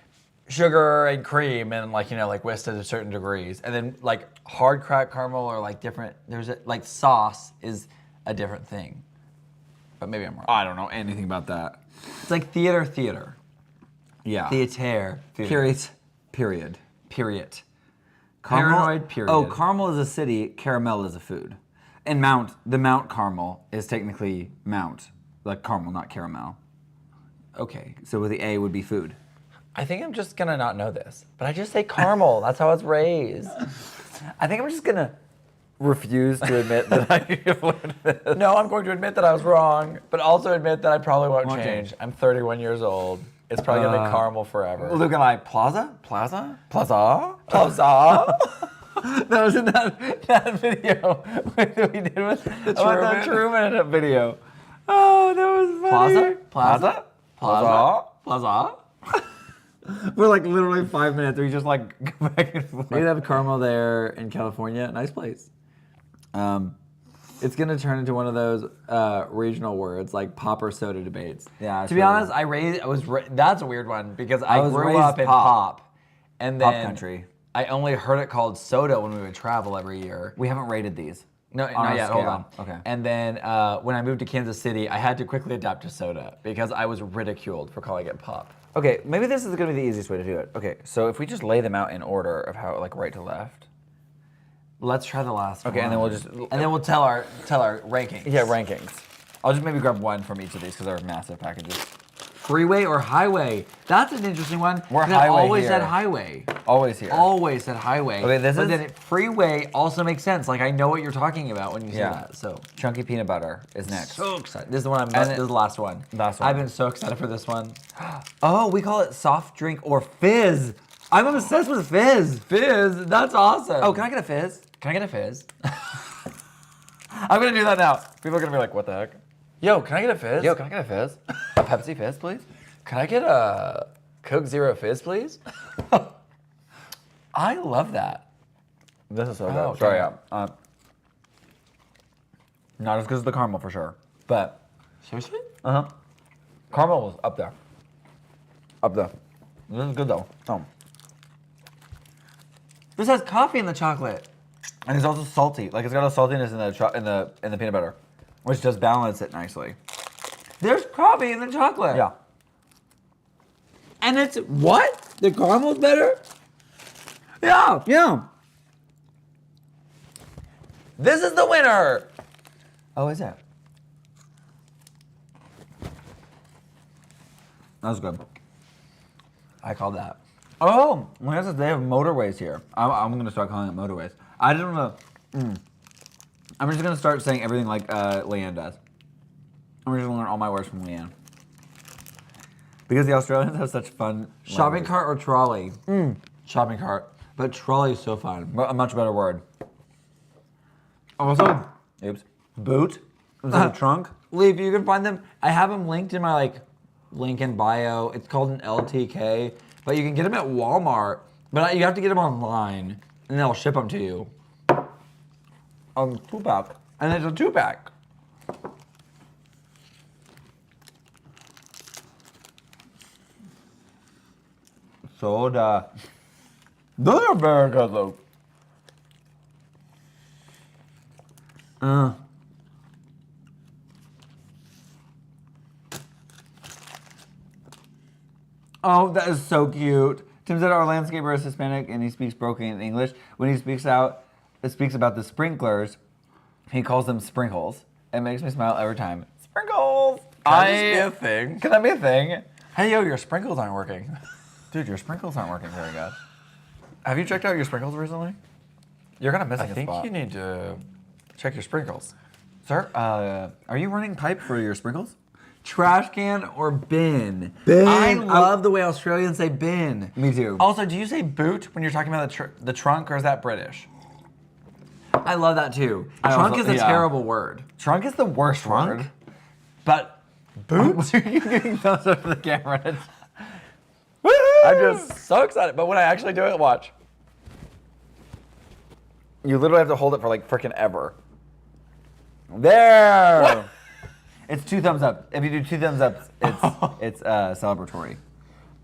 Speaker 2: sugar and cream and like whisked to certain degrees, and then like hard cracked caramel or like different. There's like sauce is a different thing, but maybe I'm wrong.
Speaker 1: I don't know anything about that.
Speaker 2: It's like theater.
Speaker 1: Yeah.
Speaker 2: Theater.
Speaker 1: Period.
Speaker 2: Period.
Speaker 1: Carmel-
Speaker 2: Paranoid period.
Speaker 1: Oh, Carmel is a city. Caramel is a food. And the Mount Carmel is technically Mount, like caramel, not caramel.
Speaker 2: Okay.
Speaker 1: So with the A would be food.
Speaker 2: I think I'm just gonna not know this, but I just say caramel. That's how it's raised.
Speaker 1: I think I'm just gonna refuse to admit that I have learned this.
Speaker 2: No, I'm going to admit that I was wrong, but also admit that I probably won't
Speaker 1: Won't
Speaker 2: change. I'm 31 years old. It's probably gonna be caramel forever.
Speaker 1: Luke and I, Plaza.
Speaker 2: Plaza.
Speaker 1: That was in that video we did with the Truman video. Oh, that was funny.
Speaker 2: Plaza.
Speaker 1: For like literally 5 minutes, we just like go back and forth.
Speaker 2: We have caramel there in California. Nice place.
Speaker 1: It's gonna turn into one of those regional words like pop or soda debates. Yeah.
Speaker 2: To be honest, that's a weird one because I
Speaker 1: was
Speaker 2: grew
Speaker 1: raised
Speaker 2: up in
Speaker 1: pop.
Speaker 2: pop, and then
Speaker 1: Pop country.
Speaker 2: I only heard it called soda when we would travel every year.
Speaker 1: We haven't rated these.
Speaker 2: No,
Speaker 1: On
Speaker 2: not
Speaker 1: a
Speaker 2: yet. Hold
Speaker 1: scale.
Speaker 2: on.
Speaker 1: Okay.
Speaker 2: And then when I moved to Kansas City, I had to quickly adapt to soda because I was ridiculed for calling it pop.
Speaker 1: Okay, maybe this is gonna be the easiest way to do it. Okay, so if we just lay them out in order of how like right to left.
Speaker 2: Let's try the last one.
Speaker 1: Okay, and then we'll just
Speaker 2: and then we'll tell our rankings.
Speaker 1: yeah rankings. I'll just maybe grab one from each of these because they're massive packages. Freeway or highway? That's an interesting one.
Speaker 2: We're
Speaker 1: 'cause
Speaker 2: highway
Speaker 1: I always
Speaker 2: here.
Speaker 1: said highway.
Speaker 2: Always here.
Speaker 1: Always said highway.
Speaker 2: Okay, this
Speaker 1: but
Speaker 2: is-
Speaker 1: then freeway also makes sense. Like I know what you're talking about when you say that. So
Speaker 2: Chunky peanut butter is next.
Speaker 1: so excited. This is the one
Speaker 2: And
Speaker 1: this is the last one.
Speaker 2: Last one.
Speaker 1: I've been so excited for this one. Oh, we call it soft drink or fizz. I'm obsessed with fizz. Fizz. That's awesome.
Speaker 2: Oh, can I get a fizz?
Speaker 1: Can I get a fizz?
Speaker 2: I'm gonna do that now. People are gonna be like, what the heck? Yo, can I get a fizz?
Speaker 1: Yo, can I get a fizz?
Speaker 2: A Pepsi fizz, please? Can I get a Coke Zero fizz, please?
Speaker 1: I love that.
Speaker 2: This is so good.
Speaker 1: okay.
Speaker 2: Sorry, yeah. Not as good as the caramel for sure, but
Speaker 1: Seriously?
Speaker 2: caramel was up there. Up there. This is good though. Oh.
Speaker 1: This has coffee in the chocolate.
Speaker 2: And it's also salty. Like it's got a saltiness in the peanut butter, which does balance it nicely.
Speaker 1: There's coffee in the chocolate.
Speaker 2: Yeah.
Speaker 1: And it's what? The caramel's better? Yeah.
Speaker 2: Yeah. This is the winner.
Speaker 1: Oh, is it?
Speaker 2: That was good.
Speaker 1: I called that.
Speaker 2: Oh, well, that's they have motorways here. I'm gonna start calling it motorways. I don't know. I'm just gonna start saying everything like Leanne does. I'm just gonna learn all my words from Leanne. Because the Australians have such fun
Speaker 1: Shopping
Speaker 2: language.
Speaker 1: cart or trolley? Shopping cart. But trolley is so fun.
Speaker 2: A much better word.
Speaker 1: Also,
Speaker 2: Oops. Boot. Instead of trunk.
Speaker 1: Leaf, you can find them. I have them linked in my link in bio. It's called an LTK, but you can get them at Walmart. But you have to get them online, and they'll ship them to you.
Speaker 2: 2-pack.
Speaker 1: And it's a 2-pack.
Speaker 2: Soda. Those are very good though. Oh, that is so cute. Tim said our landscaper is Hispanic and he speaks broken English. When he speaks about the sprinklers, he calls them sprinkles. It makes me smile every time. Sprinkles!
Speaker 1: Can that just be a thing?
Speaker 2: Can that be a thing?
Speaker 1: Hey, yo, your sprinkles aren't working.
Speaker 2: Dude, your sprinkles aren't working very good. Have you checked out your sprinkles recently? You're kind of missing
Speaker 1: I
Speaker 2: a
Speaker 1: think
Speaker 2: spot.
Speaker 1: you need to check your sprinkles.
Speaker 2: Sir, are you running pipe for your sprinkles?
Speaker 1: Trash can or bin?
Speaker 2: Bin.
Speaker 1: I love the way Australians say bin.
Speaker 2: Me too.
Speaker 1: Also, do you say boot when you're talking about the trunk, or is that British? I love that too. Trunk
Speaker 2: also-
Speaker 1: is a
Speaker 2: yeah.
Speaker 1: terrible word.
Speaker 2: Trunk is the worst
Speaker 1: Trunk?
Speaker 2: word.
Speaker 1: But
Speaker 2: Boot? Are you getting thumbs up for the camera?
Speaker 1: I'm just so excited. But when I actually do it, watch.
Speaker 2: You literally have to hold it for like freaking ever. There.
Speaker 1: What?
Speaker 2: It's 2 thumbs up. If you do 2 thumbs up, it's celebratory.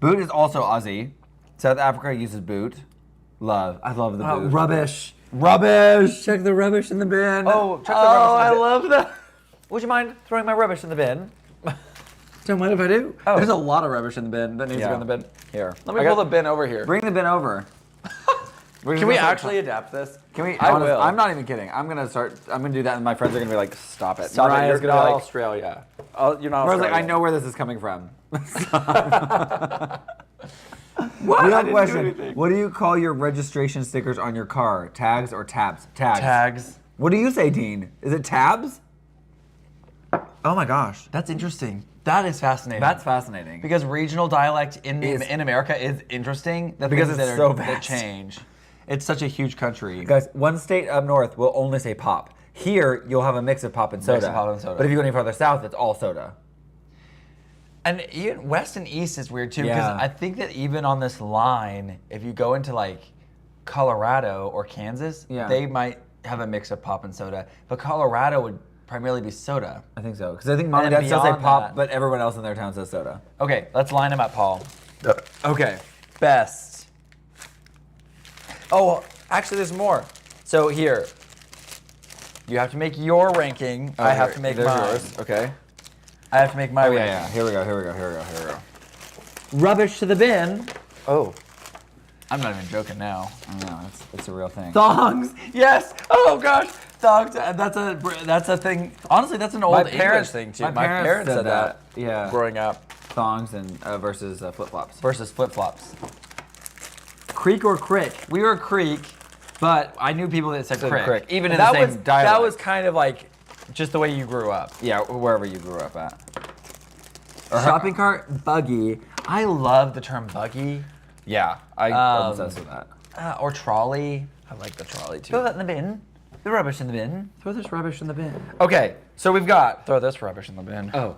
Speaker 2: Boot is also Aussie. South Africa uses boot. Love. I love the boot.
Speaker 1: Rubbish.
Speaker 2: Rubbish.
Speaker 1: Check the rubbish in the bin.
Speaker 2: Oh, check the
Speaker 1: Oh,
Speaker 2: rubbish in the
Speaker 1: I
Speaker 2: bin.
Speaker 1: love that.
Speaker 2: Would you mind throwing my rubbish in the bin?
Speaker 1: Don't mind if I do.
Speaker 2: Oh.
Speaker 1: There's a lot of rubbish in the bin that needs to go in the bin.
Speaker 2: Here.
Speaker 1: Let me pull the bin over here.
Speaker 2: Bring the bin over.
Speaker 1: Can we actually adapt this?
Speaker 2: Can we?
Speaker 1: I will.
Speaker 2: I'm not even kidding. I'm gonna do that, and my friends are gonna be like, "Stop it."
Speaker 1: Stop it.
Speaker 2: Mariah's
Speaker 1: You're
Speaker 2: gonna
Speaker 1: not
Speaker 2: be like,
Speaker 1: Australia. Oh, you're not
Speaker 2: Mariah's like,
Speaker 1: Australia.
Speaker 2: "I know where this is coming from."
Speaker 1: What?
Speaker 2: We
Speaker 1: I
Speaker 2: have a
Speaker 1: didn't do
Speaker 2: question.
Speaker 1: anything.
Speaker 2: What do you call your registration stickers on your car? Tags or tabs? Tags.
Speaker 1: Tags.
Speaker 2: What do you say, Dean? Is it tabs? Oh my gosh,
Speaker 1: That's interesting. That is fascinating.
Speaker 2: that's fascinating.
Speaker 1: because regional dialect in
Speaker 2: Is-
Speaker 1: America is interesting. The
Speaker 2: Because
Speaker 1: things
Speaker 2: it's
Speaker 1: that
Speaker 2: so
Speaker 1: that
Speaker 2: vast.
Speaker 1: change. It's such a huge country.
Speaker 2: Guys, one state up north will only say pop. Here, you'll have a mix of pop and soda.
Speaker 1: Mix of pop and soda.
Speaker 2: But if you go any farther south, it's all soda.
Speaker 1: And even west and east is weird too, because
Speaker 2: Yeah.
Speaker 1: I think that even on this line, if you go into like Colorado or Kansas,
Speaker 2: Yeah.
Speaker 1: they might have a mix of pop and soda. But Colorado would primarily be soda.
Speaker 2: I think so. Because I think mom and
Speaker 1: And
Speaker 2: dad still say
Speaker 1: beyond
Speaker 2: pop,
Speaker 1: that-
Speaker 2: but everyone else in their town says soda.
Speaker 1: Okay, let's line them up, Paul.
Speaker 2: Okay.
Speaker 1: Best. Oh, actually, there's more. So here, you have to make your ranking. I have to make
Speaker 2: There's
Speaker 1: mine.
Speaker 2: yours. Okay.
Speaker 1: I have to make my
Speaker 2: Oh,
Speaker 1: ranking.
Speaker 2: yeah. Here we go. Here we go. Here we go. Here we go.
Speaker 1: Rubbish to the bin.
Speaker 2: Oh.
Speaker 1: I'm not even joking now.
Speaker 2: I know. It's a real thing.
Speaker 1: Thongs. Yes. Oh gosh. Thongs. That's a thing. Honestly, that's an old English thing too. My parents said that
Speaker 2: Yeah.
Speaker 1: growing up. thongs and versus flip flops.
Speaker 2: Versus flip-flops. Creek or crick? We were creek, but I knew people that said crick.
Speaker 1: Even in
Speaker 2: that
Speaker 1: the same
Speaker 2: was,
Speaker 1: dialect.
Speaker 2: That was kind of like just the way you grew up.
Speaker 1: Yeah, wherever you grew up at.
Speaker 2: Shopping cart, buggy. I love the term buggy.
Speaker 1: Yeah, I'm obsessed with that.
Speaker 2: Or trolley. I like the trolley too.
Speaker 1: Throw that in the bin. The rubbish in the bin.
Speaker 2: Throw this rubbish in the bin.
Speaker 1: Okay, so we've got.
Speaker 2: Throw this rubbish in the bin.
Speaker 1: Oh.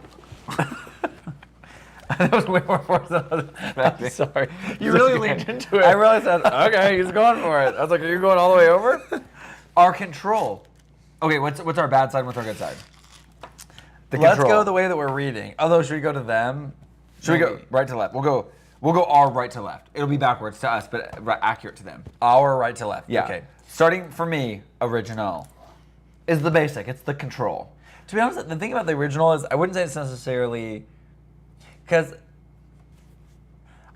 Speaker 1: That was way more force than I was expecting.
Speaker 2: Sorry. You really leaned into it.
Speaker 1: I really said, okay, he's going for it. I was like, are you going all the way over? Our control. Okay, what's our bad side and what's our good side?
Speaker 2: Let's go the way that we're reading. Although, should we go to them?
Speaker 1: Should we go right to left? We'll go our right to left. It'll be backwards to us, but accurate to them.
Speaker 2: Our right to left.
Speaker 1: Yeah.
Speaker 2: Okay.
Speaker 1: Starting for me, original is the basic. It's the control.
Speaker 2: To be honest, the thing about the original is I wouldn't say it's necessarily because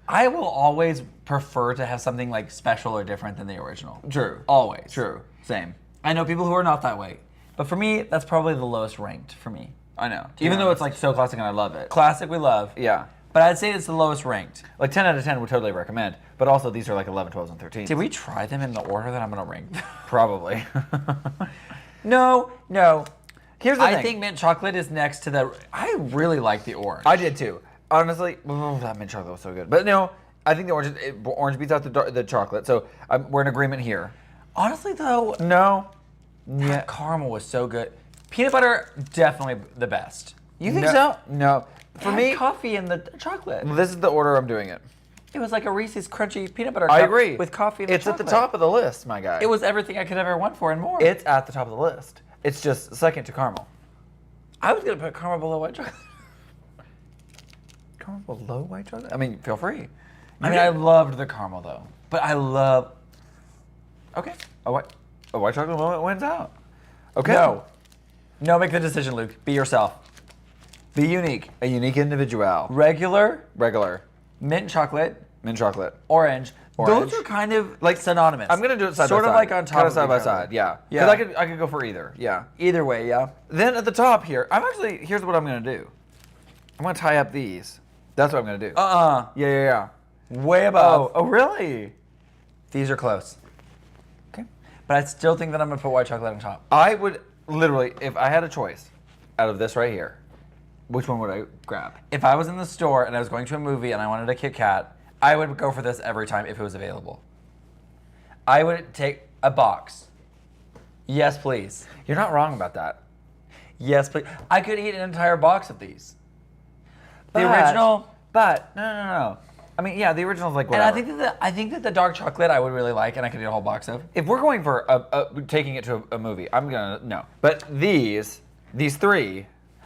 Speaker 2: I will always prefer to have something like special or different than the original.
Speaker 1: True.
Speaker 2: Always.
Speaker 1: True. Same.
Speaker 2: I know people who are not that way, but for me, that's probably the lowest ranked for me.
Speaker 1: I know. Even though it's like so classic and I love it.
Speaker 2: Classic, we love.
Speaker 1: Yeah.
Speaker 2: But I'd say it's the lowest ranked.
Speaker 1: Like 10 out of 10 would totally recommend. But also these are like 11, 12, and 13.
Speaker 2: Did we try them in the order that I'm going to rank them?
Speaker 1: Probably.
Speaker 2: No.
Speaker 1: Here's the thing.
Speaker 2: I think mint chocolate is next to the. I really like the orange.
Speaker 1: I did too. Honestly, that mint chocolate was so good. But no, I think the orange beats out the chocolate. So we're in agreement here.
Speaker 2: Honestly, though,
Speaker 1: No.
Speaker 2: that caramel was so good. Peanut butter, definitely the best.
Speaker 1: You think so? No.
Speaker 2: For me, coffee and the chocolate.
Speaker 1: This is the order I'm doing it.
Speaker 2: It was like a Reese's crunchy peanut butter
Speaker 1: I
Speaker 2: cup
Speaker 1: agree.
Speaker 2: with coffee and
Speaker 1: It's
Speaker 2: chocolate.
Speaker 1: at the top of the list, my guy.
Speaker 2: It was everything I could ever want for and more.
Speaker 1: It's at the top of the list. It's just second to caramel.
Speaker 2: I was going to put caramel below white chocolate.
Speaker 1: Caramel below white chocolate? I mean, feel free.
Speaker 2: I loved the caramel, though. But I love... Okay.
Speaker 1: A white chocolate moment wins out. Okay.
Speaker 2: No, make the decision, Luke. Be yourself.
Speaker 1: Be unique. A unique individual.
Speaker 2: Regular,
Speaker 1: Regular.
Speaker 2: mint chocolate,
Speaker 1: Mint chocolate.
Speaker 2: orange.
Speaker 1: Orange.
Speaker 2: Those are kind of like synonymous.
Speaker 1: I'm gonna do it side
Speaker 2: sort
Speaker 1: by
Speaker 2: of
Speaker 1: side.
Speaker 2: like on top
Speaker 1: Kind
Speaker 2: of
Speaker 1: side by
Speaker 2: each other.
Speaker 1: side. Yeah.
Speaker 2: Yeah.
Speaker 1: Because I could go for either. Yeah.
Speaker 2: Either way, yeah.
Speaker 1: Then at the top here, here's what I'm gonna do. I'm gonna tie up these. That's what I'm gonna do. Yeah.
Speaker 2: Way above.
Speaker 1: Oh, really?
Speaker 2: These are close. Okay. But I still think that I'm gonna put white chocolate on top.
Speaker 1: I would literally, if I had a choice out of this right here, which one would I grab?
Speaker 2: If I was in the store and I was going to a movie and I wanted a KitKat, I would go for this every time if it was available. I would take a box. Yes, please.
Speaker 1: You're not wrong about that.
Speaker 2: Yes, please. I could eat an entire box of these. The
Speaker 1: But-
Speaker 2: original,
Speaker 1: But no. I mean, yeah, the original's like
Speaker 2: and
Speaker 1: whatever.
Speaker 2: I think that the dark chocolate I would really like, and I could eat a whole box of.
Speaker 1: If we're going for taking it to a movie, I'm gonna no. But these three,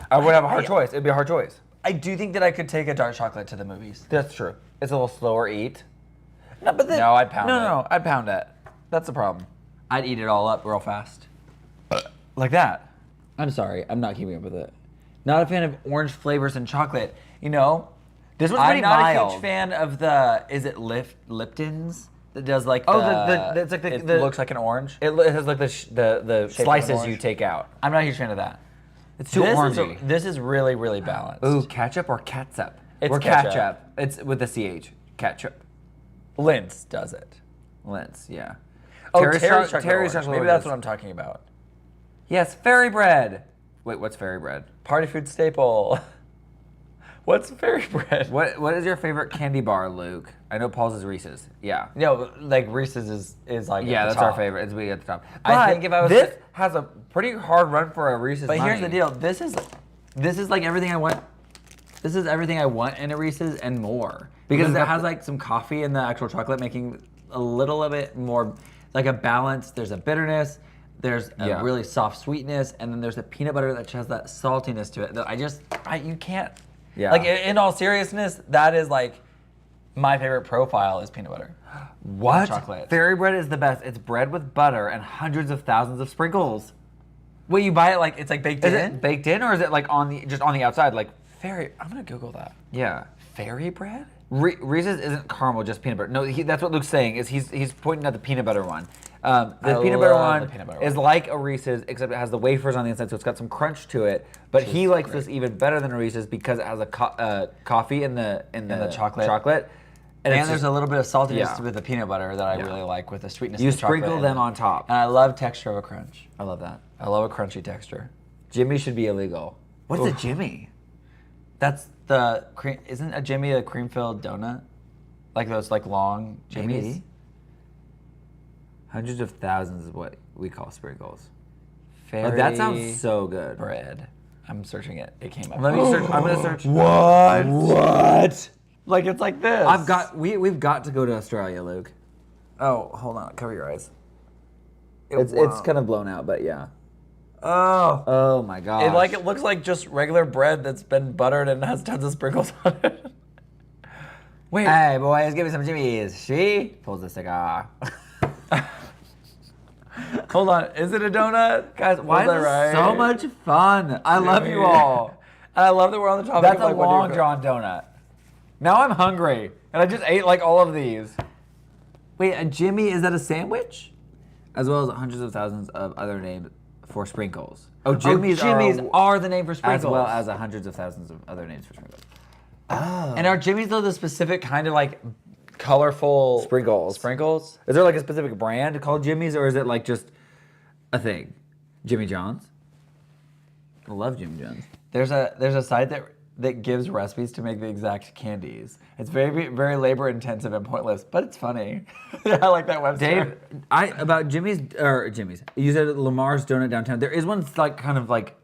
Speaker 1: I would have a hard choice. It'd be a hard choice.
Speaker 2: I do think that I could take a dark chocolate to the movies.
Speaker 1: That's true. It's a little slower eat.
Speaker 2: No, but no, I'd pound it.
Speaker 1: No, I'd pound it. That's the problem.
Speaker 2: I'd eat it all up real fast.
Speaker 1: Like that.
Speaker 2: I'm sorry, I'm not keeping up with it. Not a fan of orange flavors and chocolate. You know,
Speaker 1: This one's
Speaker 2: I'm
Speaker 1: pretty
Speaker 2: not
Speaker 1: mild.
Speaker 2: a huge fan of the. Is it Lipton's that does like?
Speaker 1: Oh,
Speaker 2: it's
Speaker 1: like
Speaker 2: it
Speaker 1: the
Speaker 2: looks like an orange.
Speaker 1: It has like the
Speaker 2: Shape of an
Speaker 1: slices you
Speaker 2: orange.
Speaker 1: take out.
Speaker 2: I'm not a huge fan of that.
Speaker 1: It's too orangey.
Speaker 2: This is really, really balanced.
Speaker 1: Ooh, ketchup or catsup?
Speaker 2: It's
Speaker 1: or
Speaker 2: ketchup.
Speaker 1: It's with the CH. Ketchup.
Speaker 2: Lindt does it.
Speaker 1: Lintz, yeah.
Speaker 2: Oh,
Speaker 1: Terry's
Speaker 2: Terry's
Speaker 1: chocolate
Speaker 2: Terry's
Speaker 1: orange.
Speaker 2: chocolate. Maybe that's what I'm talking about.
Speaker 1: Yes, fairy bread. Wait, what's fairy bread?
Speaker 2: Party food staple. What's fairy bread?
Speaker 1: What is your favorite candy bar, Luke? I know Paul's is Reese's. Yeah.
Speaker 2: No, like Reese's is like
Speaker 1: Yeah,
Speaker 2: at the
Speaker 1: that's our
Speaker 2: top.
Speaker 1: favorite. It's big at the top.
Speaker 2: I
Speaker 1: But
Speaker 2: think if I was
Speaker 1: this
Speaker 2: to-
Speaker 1: has a pretty hard run for a Reese's.
Speaker 2: But here's the
Speaker 1: money.
Speaker 2: deal. This is like everything I want. This is everything I want in a Reese's and more. Because it has like some coffee in the actual chocolate, making a little bit more like a balance. There's a bitterness. There's a
Speaker 1: Yeah.
Speaker 2: really soft sweetness, and then there's a peanut butter that has that saltiness to it that you can't.
Speaker 1: Yeah.
Speaker 2: Like in all seriousness, that is like my favorite profile is peanut butter.
Speaker 1: What?
Speaker 2: Chocolate.
Speaker 1: Fairy bread is the best. It's bread with butter and hundreds of thousands of sprinkles.
Speaker 2: Wait, you buy it like it's like baked
Speaker 1: Is
Speaker 2: in?
Speaker 1: it baked in or is it like just on the outside? Like
Speaker 2: Fairy. I'm gonna Google that.
Speaker 1: yeah.
Speaker 2: Fairy bread?
Speaker 1: Reese's isn't caramel, just peanut butter. No, that's what Luke's saying. Is he's pointing at the peanut butter one. The
Speaker 2: I
Speaker 1: peanut butter
Speaker 2: love
Speaker 1: one
Speaker 2: the peanut butter
Speaker 1: is
Speaker 2: one.
Speaker 1: like a Reese's, except it has the wafers on the inside, so it's got some crunch to it. But he likes this even better than a Reese's because it has a coffee in the chocolate.
Speaker 2: And
Speaker 1: it's
Speaker 2: there's
Speaker 1: just-
Speaker 2: a little bit of saltiness
Speaker 1: yeah.
Speaker 2: with the peanut butter that I really like with the sweetness
Speaker 1: You
Speaker 2: of the chocolate.
Speaker 1: sprinkle them on top.
Speaker 2: And I love texture of a crunch.
Speaker 1: I love that.
Speaker 2: I love a crunchy texture.
Speaker 1: Jimmy should be illegal. What's a Jimmy?
Speaker 2: That's the cream. Isn't a Jimmy a cream-filled donut? Like those like long Jimmys?
Speaker 1: Maybe. Hundreds of thousands is what we call sprinkles.
Speaker 2: Fairy
Speaker 1: That sounds so good.
Speaker 2: bread. I'm searching it. It came up.
Speaker 1: Let me search. I'm gonna search.
Speaker 2: What? Like it's like this.
Speaker 1: We've got to go to Australia, Luke.
Speaker 2: Oh, hold on. Cover your eyes.
Speaker 1: It's kind of blown out, but yeah.
Speaker 2: Oh.
Speaker 1: Oh my gosh.
Speaker 2: It looks like just regular bread that's been buttered and has tons of sprinkles on it. Wait.
Speaker 1: Hey boys, give me some Jimmy's. She pulls the cigar.
Speaker 2: Hold on. Is it a donut?
Speaker 1: Guys, why is
Speaker 2: that
Speaker 1: this
Speaker 2: right?
Speaker 1: so much fun? I love you all.
Speaker 2: And I love that we're on the topic
Speaker 1: That's
Speaker 2: of
Speaker 1: a
Speaker 2: like what do you
Speaker 1: long drawn donut. Now I'm hungry, and I just ate like all of these. Wait, a Jimmy, is that a sandwich? As well as hundreds of thousands of other names for sprinkles. Oh, Jimmy's
Speaker 2: are the name for sprinkles.
Speaker 1: as well as hundreds of thousands of other names for sprinkles.
Speaker 2: Oh. And are Jimmy's though the specific kind of like colorful
Speaker 1: Sprinkles.
Speaker 2: Sprinkles?
Speaker 1: Is there like a specific brand called Jimmy's, or is it like just a thing? Jimmy John's? I love Jimmy John's.
Speaker 2: There's a site that gives recipes to make the exact candies. It's very labor intensive and pointless, but it's funny. I like that website.
Speaker 1: Dave, about Jimmy's. You said Lamar's Donut downtown. There is one like kind of like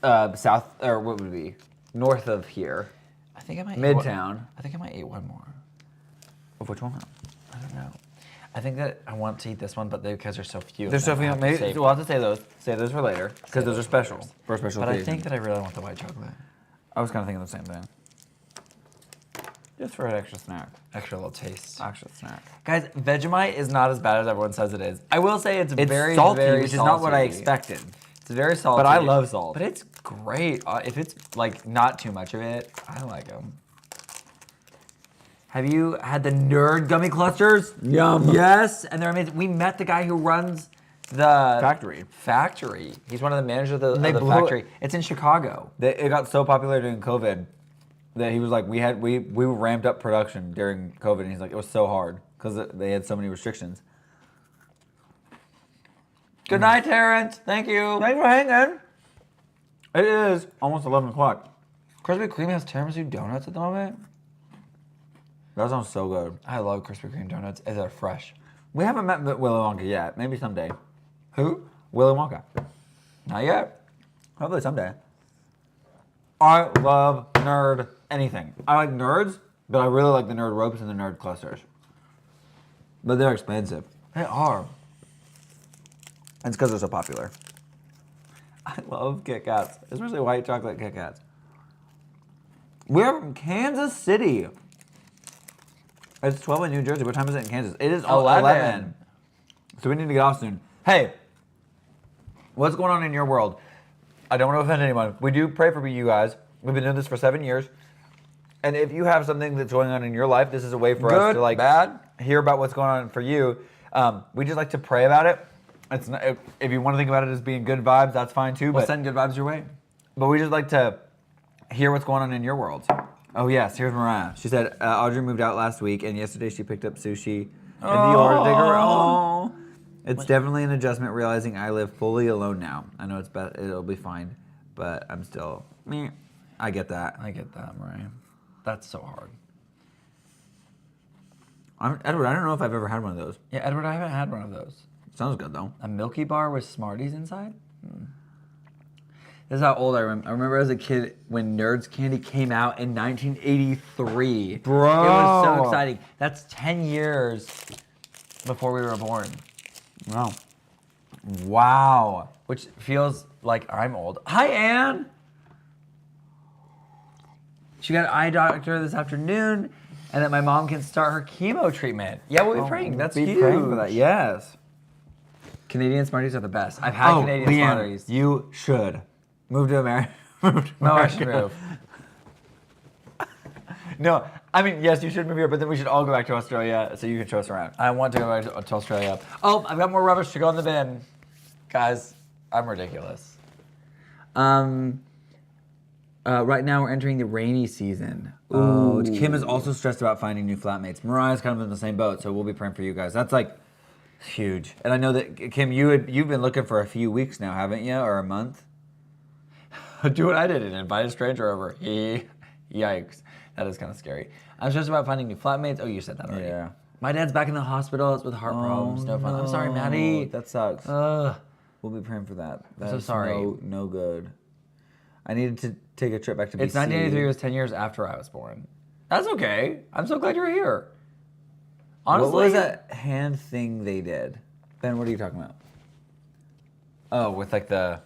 Speaker 1: south, or what would it be, north of here.
Speaker 2: I think I might
Speaker 1: Midtown.
Speaker 2: I think I might eat one more.
Speaker 1: Of which one?
Speaker 2: I don't know. I think that I want to eat this one, but because there's so few.
Speaker 1: There's so
Speaker 2: I
Speaker 1: few.
Speaker 2: have to
Speaker 1: Maybe
Speaker 2: save
Speaker 1: we'll have to say those. Save those for later because those are special for a special
Speaker 2: But I
Speaker 1: occasion.
Speaker 2: think that I really want the white chocolate.
Speaker 1: I was kind of thinking the same thing. Just for an extra snack.
Speaker 2: Extra little taste.
Speaker 1: Extra snack.
Speaker 2: Guys, Vegemite is not as bad as everyone says it is. I will say it's very
Speaker 1: salty,
Speaker 2: very
Speaker 1: which is not what I
Speaker 2: salty.
Speaker 1: expected.
Speaker 2: It's very salty.
Speaker 1: But I love salt.
Speaker 2: But it's great. If it's like not too much of it, I like them. Have you had the Nerd gummy clusters?
Speaker 1: Yum.
Speaker 2: Yes, and they're amazing. We met the guy who runs the
Speaker 1: Factory.
Speaker 2: He's one of the managers of the
Speaker 1: They blew
Speaker 2: factory.
Speaker 1: it.
Speaker 2: It's in Chicago.
Speaker 1: It got so popular during COVID that he was like, we ramped up production during COVID, and he's like, it was so hard because they had so many restrictions.
Speaker 2: Good night, Terrence. Thank you.
Speaker 1: Thanks for hanging. It is almost 11 o'clock.
Speaker 2: Krispy Kreme has tiramisu donuts at the moment.
Speaker 1: That sounds so good.
Speaker 2: I love Krispy Kreme donuts. They're fresh.
Speaker 1: We haven't met Willy Wonka yet. Maybe someday.
Speaker 2: Who?
Speaker 1: Willy Wonka.
Speaker 2: Not yet.
Speaker 1: Hopefully someday. I love nerd anything. I like nerds, but I really like the nerd ropes and the nerd clusters. But they're expensive.
Speaker 2: They are.
Speaker 1: And it's because they're so popular. I love KitKats, especially white chocolate KitKats. We're from Kansas City. It's 12 in New Jersey. What time is it in Kansas? It is 11. So we need to get off soon. Hey, what's going on in your world? I don't want to offend anyone. We do pray for you guys. We've been doing this for 7 years. And if you have something that's going on in your life, this is a way for us to like hear about what's going on for you. We just like to pray about it. It's not, if you want to think about it as being good vibes, that's fine too.
Speaker 2: We'll
Speaker 1: But
Speaker 2: send good vibes your way.
Speaker 1: But we just like to hear what's going on in your world. Oh yes, here's Mariah. She said Audrey moved out last week, and yesterday she picked up sushi in the order to take her home. It's definitely an adjustment realizing I live fully alone now. I know it'll be fine, but I'm still meh. I get that.
Speaker 2: I get that, Mariah. That's so hard.
Speaker 1: Edward, I don't know if I've ever had one of those.
Speaker 2: Yeah, Edward, I haven't had one of those.
Speaker 1: Sounds good though.
Speaker 2: A Milky Bar with Smarties inside? This is how old I remember. I remember as a kid when Nerds Candy came out in 1983.
Speaker 1: Bro.
Speaker 2: It was so exciting. That's 10 years before we were born.
Speaker 1: Wow. Wow.
Speaker 2: Which feels like I'm old. Hi, Anne. She got an eye doctor this afternoon, and that my mom can start her chemo treatment. Yeah, we'll be praying. That's huge.
Speaker 1: Praying for that. Yes.
Speaker 2: Canadian Smarties are the best. I've had Canadian
Speaker 1: Leanne,
Speaker 2: Smarties.
Speaker 1: you should move to America.
Speaker 2: No, I should move.
Speaker 1: No, I mean, yes, you should move here, but then we should all go back to Australia so you can show us around.
Speaker 2: I want to go back to Australia. Oh, I've got more rubbish to go in the bin. Guys, I'm ridiculous. Right now we're entering the rainy season.
Speaker 1: Oh, Kim is also stressed about finding new flatmates. Mariah's kind of in the same boat, so we'll be praying for you guys. That's like huge. And I know that Kim, you've been looking for a few weeks now, haven't you, or a month?
Speaker 2: Do what I did and invite a stranger over. Yikes. That is kind of scary. I'm stressed about finding new flatmates. Oh, you said that already.
Speaker 1: Yeah.
Speaker 2: My dad's back in the hospital. It's with heart problems. No fun. I'm sorry, Maddie.
Speaker 1: That sucks. We'll be praying for that.
Speaker 2: I'm so sorry.
Speaker 1: No good. I needed to take a trip back to BC.
Speaker 2: It's 1983. It was 10 years after I was born. That's okay. I'm so glad you're here. Honestly,
Speaker 1: what was that hand thing they did? Ben, what are you talking about?
Speaker 2: Oh, with like that?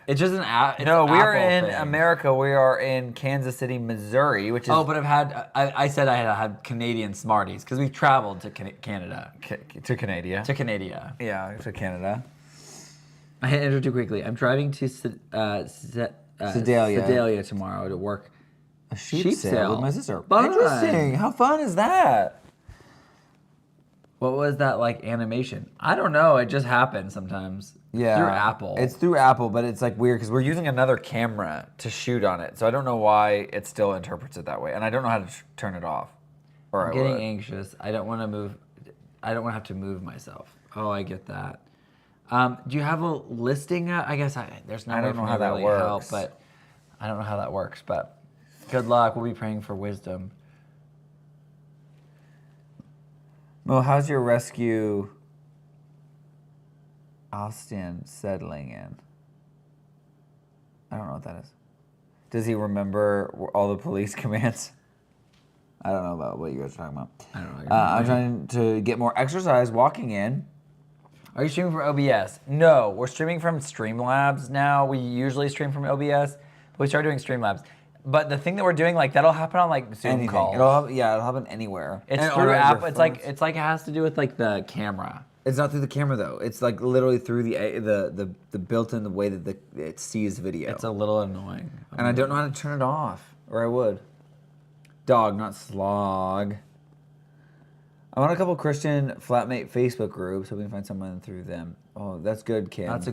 Speaker 2: It's just an app.
Speaker 1: No, we are in
Speaker 2: thing.
Speaker 1: America. We are in Kansas City, Missouri, which is...
Speaker 2: Oh, but I said I had Canadian Smarties because we've traveled to Canada.
Speaker 1: To Canada.
Speaker 2: To Canada.
Speaker 1: Yeah, to Canada.
Speaker 2: I hit enter too quickly. I'm driving to Sedalia tomorrow to work
Speaker 1: a sheep sale with my sister.
Speaker 2: Fun.
Speaker 1: Interesting. How fun is that?
Speaker 2: What was that like animation? I don't know. It just happens sometimes.
Speaker 1: Yeah.
Speaker 2: Through Apple.
Speaker 1: It's through Apple, but it's like weird because we're using another camera to shoot on it. So I don't know why it still interprets it that way. And I don't know how to turn it off.
Speaker 2: I'm getting anxious. I don't want to move. I don't want to have to move myself. Oh, I get that. Do you have a listing? I guess there's no way for me to really help, but I don't know how that works. But good luck. We'll be praying for wisdom.
Speaker 1: Well, how's your rescue Austin settling in? I don't know what that is. Does he remember all the police commands? I don't know about what you guys are talking about.
Speaker 2: I don't know.
Speaker 1: I'm trying to get more exercise walking in.
Speaker 2: Are you streaming from OBS? No, we're streaming from Streamlabs now. We usually stream from OBS, but we started doing Streamlabs. But the thing that we're doing, like that'll happen on like Zoom calls.
Speaker 1: It'll happen anywhere.
Speaker 2: It's through app. It's like it has to do with like the camera.
Speaker 1: It's not through the camera though. It's like literally through the built-in the way that it sees video.
Speaker 2: It's a little annoying.
Speaker 1: And I don't know how to turn it off, or I would. Dog, not slog. I'm on a couple Christian flatmate Facebook groups, hoping to find someone through them. Oh, that's good, Kim.
Speaker 2: That's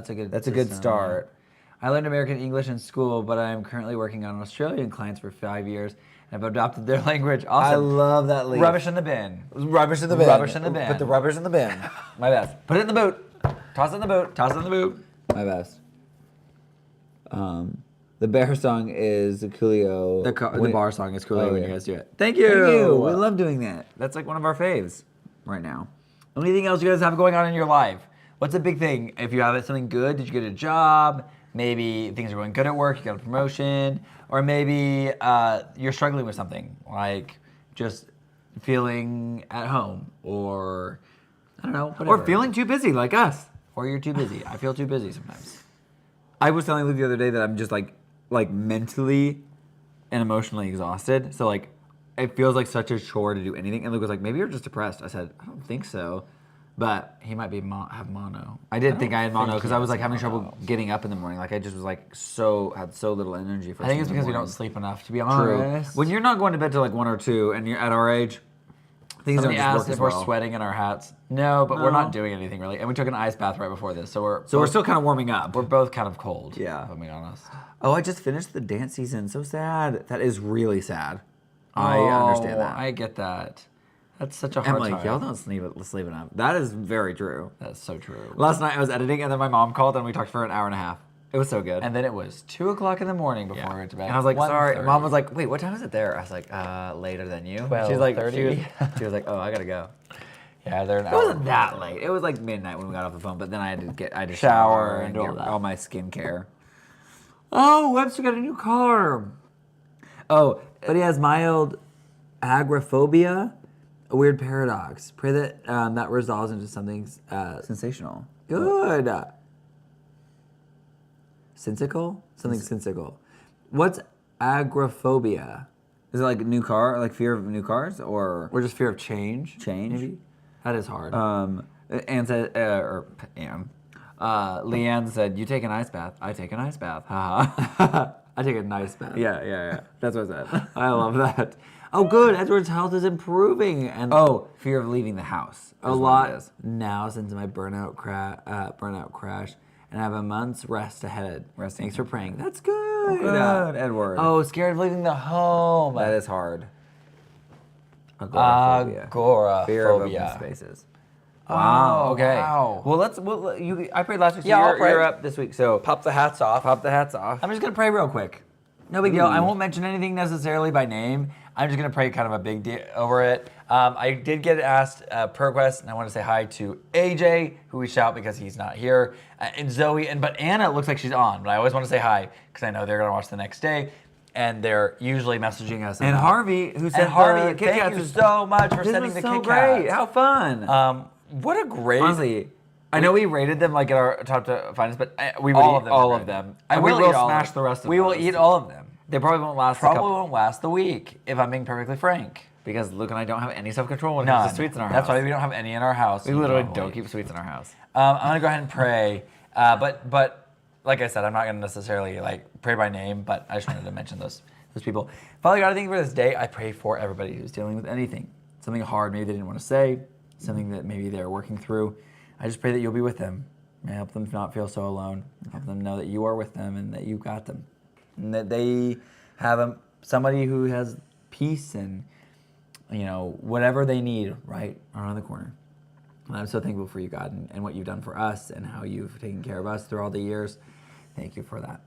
Speaker 2: a good
Speaker 1: start.
Speaker 2: I learned American English in school, but I am currently working on Australian clients for 5 years, and I've adopted their language. Awesome.
Speaker 1: I love that leaf.
Speaker 2: Rubbish in the bin.
Speaker 1: Rubbish in the bin.
Speaker 2: Rubbish in the bin.
Speaker 1: Put the rubbish in the bin.
Speaker 2: My best. Put it in the boot. Toss it in the boot. Toss it in the boot.
Speaker 1: My best. The bear song is Coolio.
Speaker 2: The bar song is Coolio when you guys do it.
Speaker 1: Thank you. We love doing that. That's like one of our faves right now.
Speaker 2: Anything else you guys have going on in your life? What's a big thing? If you have something good, did you get a job? Maybe things are going good at work, you got a promotion, or maybe you're struggling with something, like just feeling at home, or I don't know, whatever.
Speaker 1: Or feeling too busy like us.
Speaker 2: Or you're too busy. I feel too busy sometimes.
Speaker 1: I was telling Luke the other day that I'm just like mentally and emotionally exhausted. So like it feels like such a chore to do anything. And Luke was like, maybe you're just depressed. I said, I don't think so. But
Speaker 2: he might be have mono.
Speaker 1: I did think I had mono because I was like having trouble getting up in the morning. Like I just was like had so little energy for.
Speaker 2: I think it's because we don't sleep enough. To be honest,
Speaker 1: when you're not going to bed till like 1 or 2, and you're at our age, things don't just work as well.
Speaker 2: We're sweating in our hats. No, but we're not doing anything really. And we took an ice bath right before this, so we're
Speaker 1: still kind of warming up.
Speaker 2: We're both kind of cold.
Speaker 1: Yeah,
Speaker 2: if I'm being honest.
Speaker 1: Oh, I just finished the dance season. So sad. That is really sad. I understand that.
Speaker 2: I get that. That's such a hard time.
Speaker 1: Y'all don't sleep enough. That is very true.
Speaker 2: That's so true.
Speaker 1: Last night I was editing, and then my mom called, and we talked for an hour and a half. It was so good.
Speaker 2: And then it was 2 o'clock in the morning before we went to bed.
Speaker 1: And I was like, sorry. Mom was like, wait, what time is it there? I was like, later than you.
Speaker 2: 12:30.
Speaker 1: She was like, oh, I gotta go.
Speaker 2: Yeah, they're an hour.
Speaker 1: It wasn't that late. It was like midnight when we got off the phone, but then I had to
Speaker 2: shower
Speaker 1: and
Speaker 2: do
Speaker 1: get all my skincare.
Speaker 2: Oh, Webster got a new car.
Speaker 1: Oh, but he has mild agoraphobia. A weird paradox. Pray that that resolves into something sensational. Good. Sensical? Something sensical. What's agoraphobia? Is it like a new car, like fear of new cars, or
Speaker 2: just fear of change?
Speaker 1: Change.
Speaker 2: Maybe. That is hard.
Speaker 1: Anne said, Leanne said, "You take an ice bath. I take an ice bath." Haha.
Speaker 2: I take a nice bath.
Speaker 1: Yeah. That's what I said.
Speaker 2: I love that. Oh, good. Edward's health is improving, and
Speaker 1: Fear of leaving the house.
Speaker 2: a lot now since my burnout crash, and I have a month's rest ahead. Thanks for praying. That's good.
Speaker 1: Good, Edward.
Speaker 2: Oh, scared of leaving the home.
Speaker 1: That is hard. Agoraphobia. Fear of open
Speaker 2: Agoraphobia.
Speaker 1: spaces.
Speaker 2: Wow. Okay.
Speaker 1: Wow. Well, I prayed last week. So
Speaker 2: Yeah, I'll pray.
Speaker 1: you're up this week. So
Speaker 2: Pop the hats off.
Speaker 1: pop the hats off.
Speaker 2: I'm just gonna pray real quick. No big deal. I won't mention anything necessarily by name. I'm just gonna pray kind of a big deal over it. I did get asked per request, and I want to say hi to AJ, who we shout because he's not here, and Zoe, but Anna looks like she's on. But I always want to say hi because I know they're gonna watch the next day, and they're usually messaging us.
Speaker 1: And Harvey, who said
Speaker 2: Harvey,
Speaker 1: KitKats
Speaker 2: thank you
Speaker 1: is
Speaker 2: so much for
Speaker 1: this
Speaker 2: sending
Speaker 1: was
Speaker 2: the
Speaker 1: so
Speaker 2: KitKats.
Speaker 1: great. How fun.
Speaker 2: What a great.
Speaker 1: Honestly, I know we rated them like at our top to finest, but we would
Speaker 2: All
Speaker 1: eat
Speaker 2: of them
Speaker 1: all
Speaker 2: are
Speaker 1: of
Speaker 2: good.
Speaker 1: them.
Speaker 2: I
Speaker 1: And we
Speaker 2: will
Speaker 1: will
Speaker 2: eat all
Speaker 1: smash
Speaker 2: of
Speaker 1: the rest of them.
Speaker 2: We will eat all of them.
Speaker 1: They probably won't last.
Speaker 2: Probably won't last the week, if I'm being perfectly frank.
Speaker 1: Because Luke and I don't have any self-control when it comes
Speaker 2: None.
Speaker 1: to sweets in our
Speaker 2: That's
Speaker 1: house.
Speaker 2: why we don't have any in our house.
Speaker 1: We literally don't keep sweets in our house.
Speaker 2: I'm gonna go ahead and pray, but like I said, I'm not gonna necessarily like pray by name, but I just wanted to mention those people. Father God, I thank you for this day. I pray for everybody who's dealing with anything, something hard maybe they didn't want to say, something that maybe they're working through. I just pray that you'll be with them, and help them not feel so alone. Help them know that you are with them and that you got them, and that they have somebody who has peace and whatever they need right around the corner. And I'm so thankful for you, God, and what you've done for us and how you've taken care of us through all the years. Thank you for that.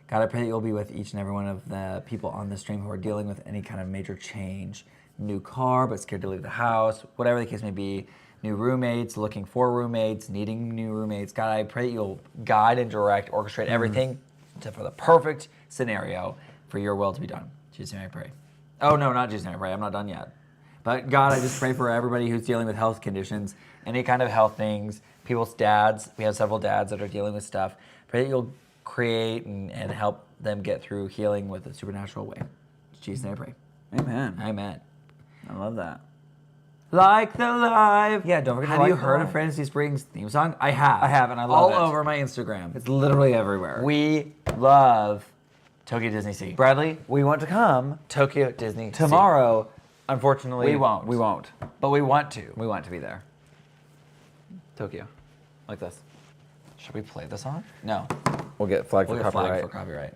Speaker 2: God, I pray that you'll be with each and every one of the people on the stream who are dealing with any kind of major change. New car, but scared to leave the house, whatever the case may be. New roommates, looking for roommates, needing new roommates. God, I pray that you'll guide and direct, orchestrate everything for the perfect scenario for your will to be done. In Jesus' name I pray. Oh, no, not Jesus' name I pray. I'm not done yet. But God, I just pray for everybody who's dealing with health conditions, any kind of health things, people's dads. We have several dads that are dealing with stuff. Pray that you'll create and help them get through healing with a supernatural way. In Jesus' name I pray.
Speaker 1: Amen.
Speaker 2: Amen.
Speaker 1: I love that.
Speaker 2: Like the live.
Speaker 1: Yeah, don't forget to
Speaker 2: Have
Speaker 1: like
Speaker 2: you
Speaker 1: the
Speaker 2: heard
Speaker 1: live.
Speaker 2: of Fantasy Springs theme song? I have.
Speaker 1: I have, and I love it.
Speaker 2: All over my Instagram.
Speaker 1: It's literally everywhere.
Speaker 2: We love Tokyo Disney Sea.
Speaker 1: Bradley, we want to come
Speaker 2: Tokyo Disney Sea.
Speaker 1: tomorrow. Unfortunately,
Speaker 2: We won't.
Speaker 1: We won't.
Speaker 2: But we want to.
Speaker 1: We want to be there. Tokyo, like this.
Speaker 2: Should we play the song? No.
Speaker 1: We'll get flagged
Speaker 2: We'll
Speaker 1: for
Speaker 2: get
Speaker 1: copyright.
Speaker 2: flagged for copyright.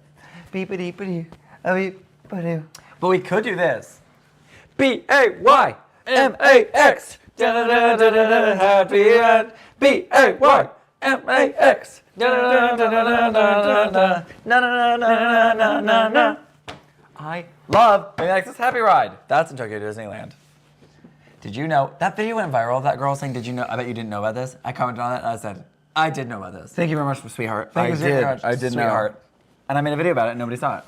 Speaker 2: Beep-a-dee-ba-dee, a-beep-a-doo. But we could do this. B-A-Y-M-A-X. Da-da-da-da-da-da, happy end. B-A-Y-M-A-X. Da-da-da-da-da-da-da-da. Na-na-na-na-na-na-na. I love Baymax's Happy Ride. That's in Tokyo Disneyland. Did you know that video went viral of that girl saying, "Did you know?" I bet you didn't know about this. I commented on it and I said, "I did know about this."
Speaker 1: Thank you very much, sweetheart.
Speaker 2: Thank you very much,
Speaker 1: I did know.
Speaker 2: sweetheart.
Speaker 1: And I made a video about it and nobody saw it.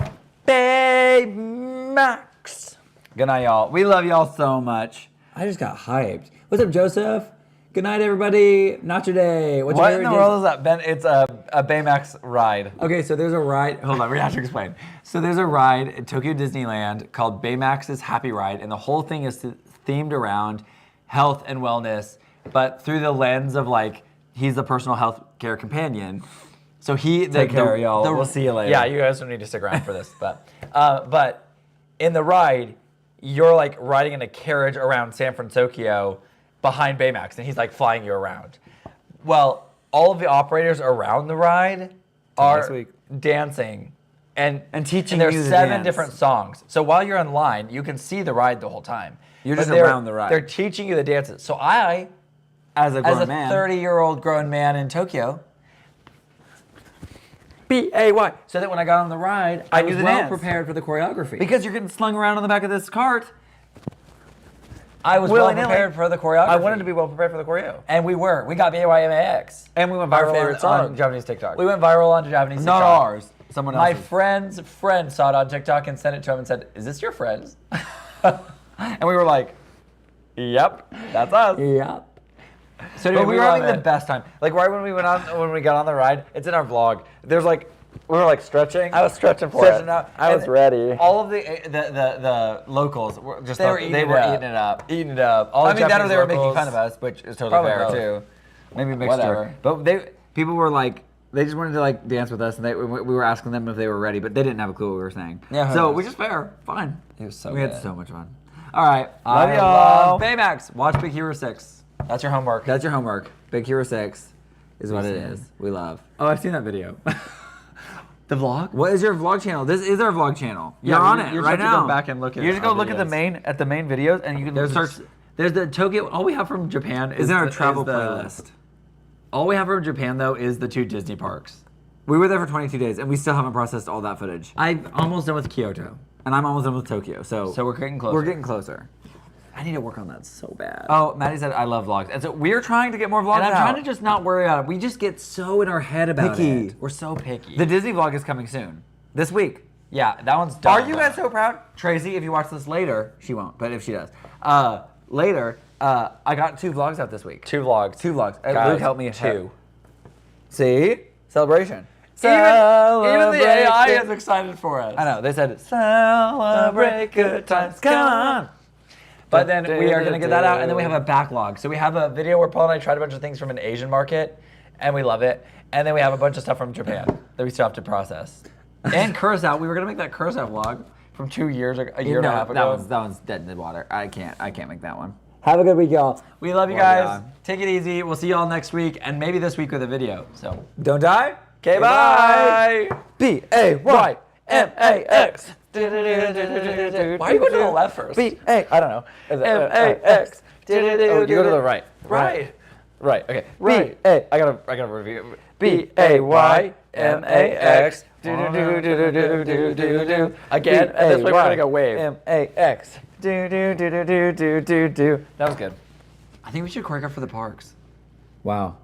Speaker 2: Baymax.
Speaker 1: Good night, y'all. We love y'all so much.
Speaker 2: I just got hyped. What's up, Joseph? Good night, everybody. Not your day. What's
Speaker 1: What
Speaker 2: your
Speaker 1: in the
Speaker 2: favorite
Speaker 1: world is that, Ben? It's a Baymax ride.
Speaker 2: Okay, so there's a ride. Hold on, we have to explain. So there's a ride at Tokyo Disneyland called Baymax's Happy Ride, and the whole thing is themed around health and wellness, but through the lens of like he's the personal health care companion. So
Speaker 1: Take care, y'all. We'll see you later.
Speaker 2: Yeah, you guys don't need to stick around for this, but in the ride, you're like riding in a carriage around San Francisco behind Baymax, and he's like flying you around. Well, all of the operators around the ride are
Speaker 1: next week.
Speaker 2: dancing and
Speaker 1: teaching
Speaker 2: there's
Speaker 1: you to
Speaker 2: 7
Speaker 1: dance.
Speaker 2: different songs. So while you're in line, you can see the ride the whole time.
Speaker 1: You're
Speaker 2: But
Speaker 1: just
Speaker 2: they're-
Speaker 1: around the ride.
Speaker 2: They're teaching you the dances. So I,
Speaker 1: As a
Speaker 2: as
Speaker 1: grown
Speaker 2: a
Speaker 1: man.
Speaker 2: 30-year-old grown man in Tokyo, B-A-Y, so that when I got on the ride, I
Speaker 1: knew
Speaker 2: was
Speaker 1: the
Speaker 2: well
Speaker 1: dance.
Speaker 2: prepared for the choreography.
Speaker 1: Because you're getting slung around on the back of this cart.
Speaker 2: I was well
Speaker 1: willy-nilly.
Speaker 2: prepared for the choreography.
Speaker 1: I wanted to be well prepared for the choreo.
Speaker 2: And we were. We got BAYMAX.
Speaker 1: And we went
Speaker 2: Our
Speaker 1: viral
Speaker 2: favorite
Speaker 1: on
Speaker 2: song.
Speaker 1: Japanese TikTok.
Speaker 2: We went viral on Japanese
Speaker 1: Not
Speaker 2: TikTok.
Speaker 1: ours. Someone
Speaker 2: My
Speaker 1: else's.
Speaker 2: friend's friend saw it on TikTok and sent it to him and said, "Is this your friend's?"
Speaker 1: And we were like, yep, that's us.
Speaker 2: Yep. So
Speaker 1: But
Speaker 2: anyway,
Speaker 1: we were
Speaker 2: love
Speaker 1: having the
Speaker 2: it.
Speaker 1: best time. Like right when we got on the ride, it's in our vlog. There's like, we were like stretching.
Speaker 2: I was stretching for
Speaker 1: Stretching
Speaker 2: it.
Speaker 1: out.
Speaker 2: I was
Speaker 1: And
Speaker 2: ready.
Speaker 1: All of the locals were just
Speaker 2: They were eating it up.
Speaker 1: eating it up.
Speaker 2: Eating it up. All
Speaker 1: I
Speaker 2: the
Speaker 1: mean, that or
Speaker 2: Japanese
Speaker 1: they were making
Speaker 2: locals.
Speaker 1: fun of us, which is totally
Speaker 2: Probably
Speaker 1: fair
Speaker 2: both.
Speaker 1: too. Maybe a mixture.
Speaker 2: Whatever.
Speaker 1: But people were like They just wanted to like dance with us, and we were asking them if they were ready, but they didn't have a clue what we were saying.
Speaker 2: Yeah,
Speaker 1: So we just fair, fine.
Speaker 2: It was so
Speaker 1: We had
Speaker 2: good.
Speaker 1: so much fun. All right,
Speaker 2: Love
Speaker 1: I
Speaker 2: y'all.
Speaker 1: love Baymax. Watch Big Hero 6.
Speaker 2: That's your homework.
Speaker 1: That's your homework. Big Hero 6 is what it is. We love. Oh, I've seen that video.
Speaker 2: The vlog?
Speaker 1: What is your vlog channel? This is our vlog channel. You're
Speaker 2: Yeah,
Speaker 1: on
Speaker 2: you-
Speaker 1: it
Speaker 2: you're
Speaker 1: right
Speaker 2: supposed to
Speaker 1: now.
Speaker 2: go back and look at
Speaker 1: You just
Speaker 2: our
Speaker 1: go look at the
Speaker 2: videos.
Speaker 1: main videos, and you can
Speaker 2: There's
Speaker 1: search. There's the Tokyo. All we have from Japan is
Speaker 2: in our
Speaker 1: the-
Speaker 2: travel
Speaker 1: is the-
Speaker 2: playlist.
Speaker 1: All we have from Japan though is the 2 Disney parks. We were there for 22 days, and we still haven't processed all that footage. I'm almost done with Kyoto, and I'm almost done with Tokyo. So
Speaker 2: So we're getting closer.
Speaker 1: We're getting closer. I need to work on that so bad. Oh, Maddie said I love vlogs, and so we're trying to get more vlogs.
Speaker 2: And I'm
Speaker 1: out.
Speaker 2: trying to just not worry about it.
Speaker 1: We just get so in our head about
Speaker 2: picky.
Speaker 1: it.
Speaker 2: We're so picky.
Speaker 1: The Disney vlog is coming soon. This week.
Speaker 2: yeah, that one's done.
Speaker 1: Are you guys so proud? Tracy, if you watch this later, she won't, but if she does. Later, I got 2 vlogs out this week.
Speaker 2: 2 vlogs.
Speaker 1: 2 vlogs.
Speaker 2: Guys,
Speaker 1: Luke helped me.
Speaker 2: 2.
Speaker 1: See? Celebration.
Speaker 2: Even the AI
Speaker 1: Celebrate.
Speaker 2: is excited for us.
Speaker 1: I know. They said, celebrate good times. Come on.
Speaker 2: But then we are going to get that out, and then we have a backlog. So we have a video where Paul and I tried a bunch of things from an Asian market, and we love it. And then we have a bunch of stuff from Japan that we still have to process. And Curacao. We were going to make that Curacao vlog from 2 years ago, a year and a half ago.
Speaker 1: That one's dead in the water. I can't make that one. Have a good week, y'all.
Speaker 2: We love you
Speaker 1: Love
Speaker 2: guys.
Speaker 1: y'all.
Speaker 2: Take it easy. We'll see y'all next week, and maybe this week with a video. So,
Speaker 1: Don't die.
Speaker 2: okay, bye.
Speaker 1: B-A-Y-M-A-X.
Speaker 2: Why are you going to the left first?
Speaker 1: B-A. I don't know.
Speaker 2: M-A-X.
Speaker 1: Oh, you go to the right.
Speaker 2: Right.
Speaker 1: Right. Okay.
Speaker 2: Right.
Speaker 1: B-A. I gotta review.
Speaker 2: B-A-Y-M-A-X. Again, and this way we're gonna go wave.
Speaker 1: M-A-X. That was good.
Speaker 2: I think we should choreograph for the parks.
Speaker 1: Wow.